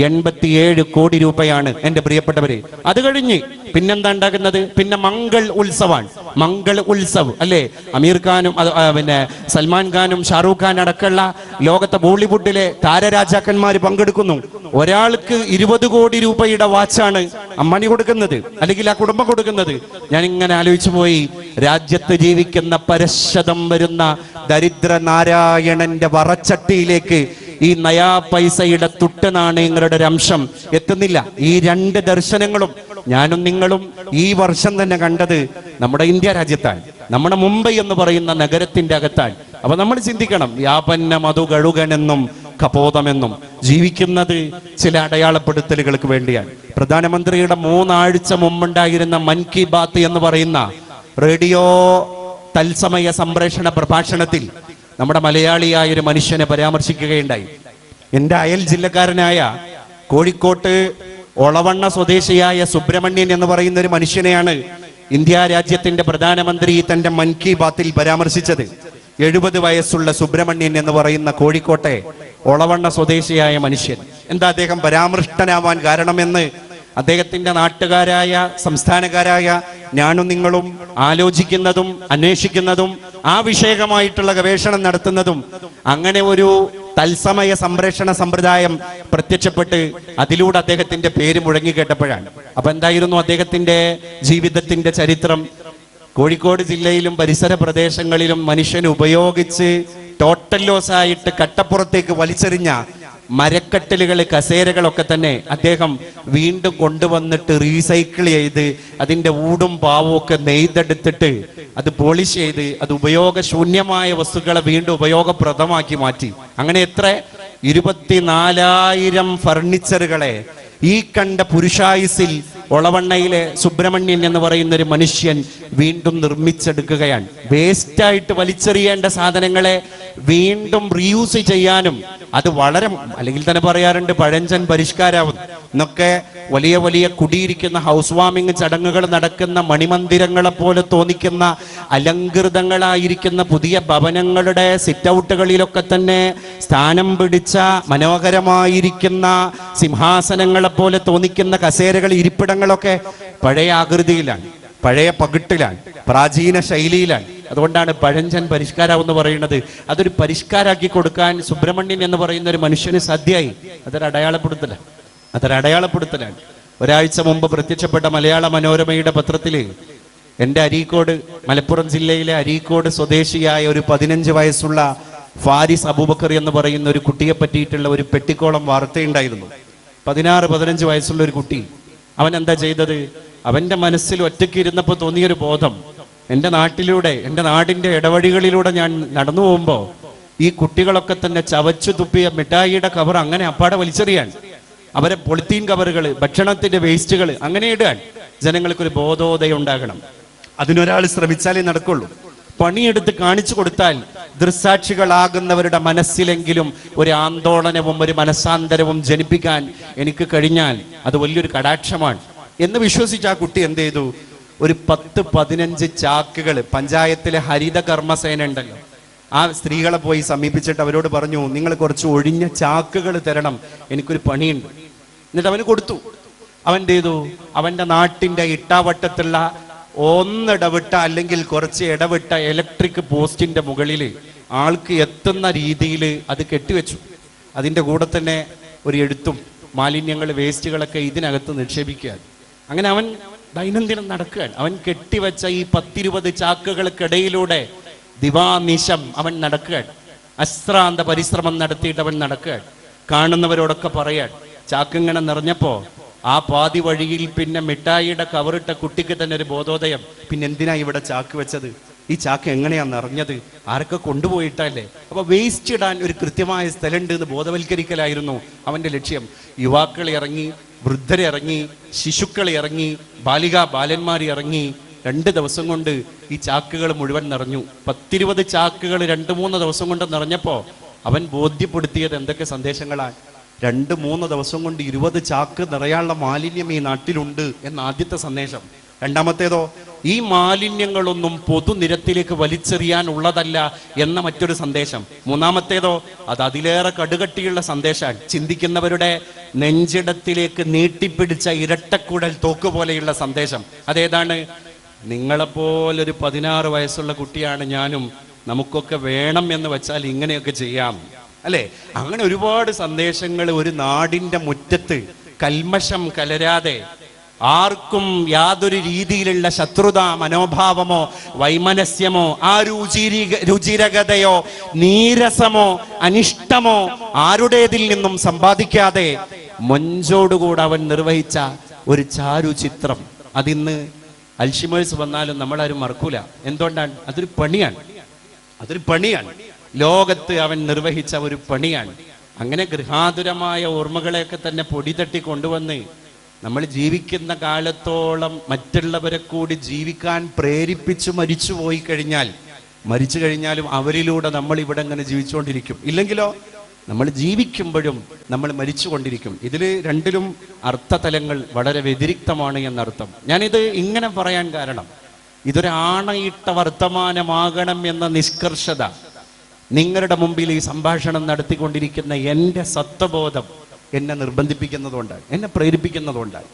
87 കോടി രൂപയാണ് എന്റെ പ്രിയപ്പെട്ടവരെ. അത് കഴിഞ്ഞ് പിന്നെന്താ ഉണ്ടാകുന്നത്? പിന്നെ മംഗൾ ഉത്സവാണ്. മംഗൾ ഉത്സവ്, അല്ലേ? അമീർ ഖാനും പിന്നെ സൽമാൻ ഖാനും ഷാറൂഖ് ഖാൻ അടക്കമുള്ള ലോകത്തെ ബോളിവുഡിലെ താരരാജാക്കന്മാർ പങ്കെടുക്കുന്നു. ഒരാൾക്ക് 20 കോടി രൂപയുടെ വാച്ചാണ് അംബാനി കൊടുക്കുന്നത്, അല്ലെങ്കിൽ ആ കുടുംബം കൊടുക്കുന്നത്. ഞാൻ ഇങ്ങനെ ആലോചിച്ചു പോയി, രാജ്യത്ത് ജീവിക്കുന്ന പരശതം വരുന്ന ദരിദ്ര നാരായണന്റെ വറച്ചട്ടിയിലേക്ക് ഈ നയാ പൈസയുടെ തുട്ട് നാണയങ്ങളുടെ ഒരു അംശം എത്തുന്നില്ല. ഈ 2 ദർശനങ്ങളും ഞാനും നിങ്ങളും ഈ വർഷം തന്നെ കണ്ടത് നമ്മുടെ ഇന്ത്യ രാജ്യത്താണ്, നമ്മുടെ മുംബൈ എന്ന് പറയുന്ന നഗരത്തിന്റെ അകത്താണ്. അപ്പൊ നമ്മൾ ചിന്തിക്കണം, യാപന്ന മധു കഴുകനെന്നും കപോതമെന്നും ജീവിക്കുന്നത് ചില അടയാളപ്പെടുത്തലുകൾക്ക് വേണ്ടിയാണ്. പ്രധാനമന്ത്രിയുടെ 3 ആഴ്ച മുമ്പുണ്ടായിരുന്ന മൻ കി ബാത്ത് എന്ന് പറയുന്ന റേഡിയോ തത്സമയ സംപ്രേഷണ പ്രഭാഷണത്തിൽ നമ്മുടെ മലയാളിയായ ഒരു മനുഷ്യനെ പരാമർശിക്കുകയുണ്ടായി. എൻ്റെ അയൽ ജില്ലക്കാരനായ കോഴിക്കോട്ട് ഒളവണ്ണ സ്വദേശിയായ സുബ്രഹ്മണ്യൻ എന്ന് പറയുന്ന ഒരു മനുഷ്യനെയാണ് ഇന്ത്യ രാജ്യത്തിന്റെ പ്രധാനമന്ത്രി തന്റെ മൻ കി ബാത്തിൽ പരാമർശിച്ചത്. 70 വയസ്സുള്ള സുബ്രഹ്മണ്യൻ എന്ന് പറയുന്ന കോഴിക്കോട്ടെ ഒളവണ്ണ സ്വദേശിയായ മനുഷ്യൻ. എന്താ അദ്ദേഹം പരാമൃഷ്ടനാവാൻ കാരണമെന്ന് അദ്ദേഹത്തിൻ്റെ നാട്ടുകാരായ സംസ്ഥാനക്കാരായ ഞാനും നിങ്ങളും ആലോചിക്കുന്നതും അന്വേഷിക്കുന്നതും ആ വിഷയകമായിട്ടുള്ള ഗവേഷണം നടത്തുന്നതും അങ്ങനെ ഒരു തത്സമയ സംപ്രേഷണ സമ്പ്രദായം പ്രത്യക്ഷപ്പെട്ട് അതിലൂടെ അദ്ദേഹത്തിന്റെ പേര് മുഴങ്ങിക്കേട്ടപ്പോഴാണ്. അപ്പൊ എന്തായിരുന്നു അദ്ദേഹത്തിന്റെ ജീവിതത്തിന്റെ ചരിത്രം? കോഴിക്കോട് ജില്ലയിലും പരിസര പ്രദേശങ്ങളിലും മനുഷ്യൻ ഉപയോഗിച്ച് ടോട്ടൽ ലോസ് ആയിട്ട് കട്ടപ്പുറത്തേക്ക് വലിച്ചെറിഞ്ഞ മരക്കട്ടലുകൾ, കസേരകളൊക്കെ തന്നെ അദ്ദേഹം വീണ്ടും കൊണ്ടുവന്നിട്ട് റീസൈക്കിൾ ചെയ്ത് അതിൻ്റെ ഊടും പാവും ഒക്കെ നെയ്തെടുത്തിട്ട് അത് പോളിഷ് ചെയ്ത് അത് ഉപയോഗശൂന്യമായ വസ്തുക്കളെ വീണ്ടും ഉപയോഗപ്രദമാക്കി മാറ്റി. അങ്ങനെ എത്ര 24,000 ഫർണിച്ചറുകളെ ഈ കണ്ട പുരുഷായുസിൽ ഒളവണ്ണയിലെ സുബ്രഹ്മണ്യൻ എന്ന് പറയുന്ന ഒരു മനുഷ്യൻ വീണ്ടും നിർമ്മിച്ചെടുക്കുകയാണ്. വേസ്റ്റായിട്ട് വലിച്ചെറിയേണ്ട സാധനങ്ങളെ വീണ്ടും റീയൂസ് ചെയ്യാനും അത് വളരെ, അല്ലെങ്കിൽ തന്നെ പറയാറുണ്ട് പഴഞ്ചൻ പരിഷ്കാരാവും എന്നൊക്കെ. വലിയ വലിയ കുടിയിരിക്കുന്ന ഹൗസ് വാമിങ് ചടങ്ങുകൾ നടക്കുന്ന മണിമന്ദിരങ്ങളെ പോലെ തോന്നിക്കുന്ന അലങ്കൃതങ്ങളായിരിക്കുന്ന പുതിയ ഭവനങ്ങളുടെ സിറ്റ് ഔട്ടുകളിലൊക്കെ തന്നെ സ്ഥാനം പിടിച്ച മനോഹരമായിരിക്കുന്ന സിംഹാസനങ്ങളെ പോലെ തോന്നിക്കുന്ന കസേരകൾ, ഇരിപ്പിടങ്ങളൊക്കെ പഴയ ആകൃതിയിലാണ്, പഴയ പകിട്ടിലാണ്, പ്രാചീന ശൈലിയിലാണ്. അതുകൊണ്ടാണ് പഴഞ്ചൻ പരിഷ്കാരം എന്ന് പറയുന്നത്. അതൊരു പരിഷ്കാരാക്കി കൊടുക്കാൻ സുബ്രഹ്മണ്യൻ എന്ന് പറയുന്ന ഒരു മനുഷ്യന് സാധ്യമായി. അതൊരു അടയാളപ്പെടുത്തലാണ്. ഒരാഴ്ച മുമ്പ് പ്രത്യക്ഷപ്പെട്ട മലയാള മനോരമയുടെ പത്രത്തിൽ എൻ്റെ അരീക്കോട്, മലപ്പുറം ജില്ലയിലെ അരീക്കോട് സ്വദേശിയായ ഒരു 15 വയസ്സുള്ള ഫാരിസ് അബൂബക്കർ എന്ന് പറയുന്ന ഒരു കുട്ടിയെ പറ്റിയിട്ടുള്ള ഒരു പെട്ടിക്കോളം വാർത്തയുണ്ടായിരുന്നു. 16-15 വയസ്സുള്ള ഒരു കുട്ടി. അവൻ എന്താ ചെയ്തത്? അവൻ്റെ മനസ്സിൽ ഒറ്റയ്ക്ക് ഇരുന്നപ്പോൾ തോന്നിയൊരു ബോധം, എൻ്റെ നാട്ടിലൂടെ, എൻ്റെ നാടിൻ്റെ ഇടവഴികളിലൂടെ ഞാൻ നടന്നു പോകുമ്പോൾ ഈ കുട്ടികളൊക്കെ തന്നെ ചവച്ചു തുപ്പിയ മിഠായിയുടെ കവർ അങ്ങനെ അപ്പാടെ വലിച്ചെറിയാൻ, അവരെ പൊളിത്തീൻ കവറുകൾ, ഭക്ഷണത്തിന്റെ വേസ്റ്റുകൾ അങ്ങനെ ഇടാൻ. ജനങ്ങൾക്കൊരു ബോധോദയം ഉണ്ടാകണം. അതിനൊരാൾ ശ്രമിച്ചാലേ നടക്കുള്ളൂ. പണിയെടുത്ത് കാണിച്ചു കൊടുത്താൽ ദൃസാക്ഷികളാകുന്നവരുടെ മനസ്സിലെങ്കിലും ഒരു ആന്തോളനവും ഒരു മനസ്സാന്തരവും ജനിപ്പിക്കാൻ എനിക്ക് കഴിഞ്ഞാൽ അത് വലിയൊരു കടാക്ഷമാണ് എന്ന് വിശ്വസിച്ച് ആ കുട്ടി എന്ത് ചെയ്തു? ഒരു 10-15 ചാക്കുകൾ, പഞ്ചായത്തിലെ ഹരിത കർമ്മസേന ഉണ്ടല്ലോ, ആ സ്ത്രീകളെ പോയി സമീപിച്ചിട്ട് അവരോട് പറഞ്ഞു, നിങ്ങൾ കുറച്ച് ഒഴിഞ്ഞ ചാക്കുകൾ തരണം, എനിക്കൊരു പണിയുണ്ട്. എന്നിട്ട് അവന് കൊടുത്തു. അവൻ എന്ത് ചെയ്തു? അവൻ്റെ നാട്ടിൻ്റെ ഇട്ടാവട്ടത്തുള്ള ഒന്നിടവിട്ട അല്ലെങ്കിൽ കുറച്ച് ഇടവിട്ട ഇലക്ട്രിക് പോസ്റ്റിന്റെ മുകളിൽ ആൾക്ക് എത്തുന്ന രീതിയിൽ അത് കെട്ടിവെച്ചു. അതിൻ്റെ കൂടെ തന്നെ ഒരു എഴുത്തും, മാലിന്യങ്ങൾ, വേസ്റ്റുകളൊക്കെ ഇതിനകത്ത് നിക്ഷേപിക്കുകയാണ്. അങ്ങനെ അവൻ ദൈനംദിനം നടക്കുകയാണ്. അവൻ കെട്ടിവെച്ച ഈ 10-20 ചാക്കുകൾക്കിടയിലൂടെ ദിവാനിശം അവൻ നടക്കുകയാണ്. അശ്രാന്ത പരിശ്രമം നടത്തിയിട്ട് അവൻ നടക്കുകയാണ്. കാണുന്നവരോടൊക്കെ പറയാൻ, ചാക്കിങ്ങനെ നിറഞ്ഞപ്പോ ആ പാതി വഴിയിൽ പിന്നെ മിഠായിയുടെ കവറിട്ട കുട്ടിക്ക് തന്നെ ഒരു ബോധോദയം, പിന്നെ എന്തിനാ ഇവിടെ ചാക്ക് വെച്ചത്? ഈ ചാക്ക് എങ്ങനെയാ നിറഞ്ഞത്? ആരൊക്കെ കൊണ്ടുപോയിട്ടല്ലേ? അപ്പൊ വേസ്റ്റ് ഇടാൻ ഒരു കൃത്യമായ സ്ഥലമുണ്ട് എന്ന് ബോധവൽക്കരിക്കലായിരുന്നു അവന്റെ ലക്ഷ്യം. യുവാക്കൾ ഇറങ്ങി, വൃദ്ധരെ ഇറങ്ങി, ശിശുക്കൾ ഇറങ്ങി, ബാലന്മാർ ഇറങ്ങി. 2 ദിവസം കൊണ്ട് ഈ ചാക്കുകൾ മുഴുവൻ നിറഞ്ഞു. 10-20 ചാക്കുകൾ 2-3 ദിവസം കൊണ്ട് നിറഞ്ഞപ്പോ അവൻ ബോധ്യപ്പെടുത്തിയത് എന്തൊക്കെ സന്ദേശങ്ങളാണ്? 2-3 ദിവസം കൊണ്ട് 20 ചാക്ക് നിറയാനുള്ള മാലിന്യം ഈ നാട്ടിലുണ്ട് എന്ന ആദ്യത്തെ സന്ദേശം. രണ്ടാമത്തേതോ, ഈ മാലിന്യങ്ങളൊന്നും പൊതുനിരത്തിലേക്ക് വലിച്ചെറിയാനുള്ളതല്ല എന്ന മറ്റൊരു സന്ദേശം. മൂന്നാമത്തേതോ, അത് അതിലേറെ കടുകട്ടിയുള്ള സന്ദേശമാണ്. ചിന്തിക്കുന്നവരുടെ നെഞ്ചിടത്തിലേക്ക് നീട്ടിപ്പിടിച്ച ഇരട്ടക്കുഴൽ തോക്ക് പോലെയുള്ള സന്ദേശം. അതേതാണ്? നിങ്ങളെപ്പോലൊരു 16 വയസ്സുള്ള കുട്ടിയാണ് ഞാനും, നമുക്കൊക്കെ വേണം എന്ന് വെച്ചാൽ ഇങ്ങനെയൊക്കെ ചെയ്യാം, അല്ലേ? അങ്ങനെ ഒരുപാട് സന്ദേശങ്ങൾ ഒരു നാടിന്റെ മുറ്റത്ത് കൽമഷം കലരാതെ, ആർക്കും യാതൊരു രീതിയിലുള്ള ശത്രുതാ മനോഭാവമോ വൈമനസ്യമോ ആ രുചിരകതയോ നീരസമോ അനിഷ്ടമോ ആരുടേതിൽ നിന്നും സമ്പാദിക്കാതെ മൊഞ്ചോടുകൂടെ അവൻ നിർവഹിച്ച ഒരു ചാരു ചിത്രം. അതിന്ന് അൽഷിമേഴ്സ് വന്നാലും നമ്മളാരും മറക്കൂല. എന്തുകൊണ്ടാണ്? അതൊരു പണിയാണ്. ലോകത്ത് അവൻ നിർവഹിച്ച ഒരു പണിയാണ്. അങ്ങനെ ഗൃഹാതുരമായ ഓർമ്മകളെയൊക്കെ തന്നെ പൊടി തട്ടി കൊണ്ടുവന്ന് നമ്മൾ ജീവിക്കുന്ന കാലത്തോളം മറ്റുള്ളവരെ കൂടി ജീവിക്കാൻ പ്രേരിപ്പിച്ച് മരിച്ചു കഴിഞ്ഞാലും അവരിലൂടെ നമ്മൾ ഇവിടെ അങ്ങനെ ജീവിച്ചുകൊണ്ടിരിക്കും. ഇല്ലെങ്കിലോ നമ്മൾ ജീവിക്കുമ്പോഴും നമ്മൾ മരിച്ചുകൊണ്ടിരിക്കും. ഇതിൽ രണ്ടിലും അർത്ഥതലങ്ങൾ വളരെ വ്യതിരിക്തമാണ് എന്നർത്ഥം. ഞാനിത് ഇങ്ങനെ പറയാൻ കാരണം, ഇതൊരു ആണയിട്ട വർത്തമാനമാകണം എന്ന നിഷ്കർഷത നിങ്ങളുടെ മുമ്പിൽ ഈ സംഭാഷണം നടത്തിക്കൊണ്ടിരിക്കുന്ന എൻ്റെ സത്വബോധം എന്നെ നിർബന്ധിപ്പിക്കുന്നതുകൊണ്ടാണ്, എന്നെ പ്രേരിപ്പിക്കുന്നതുകൊണ്ടാണ്.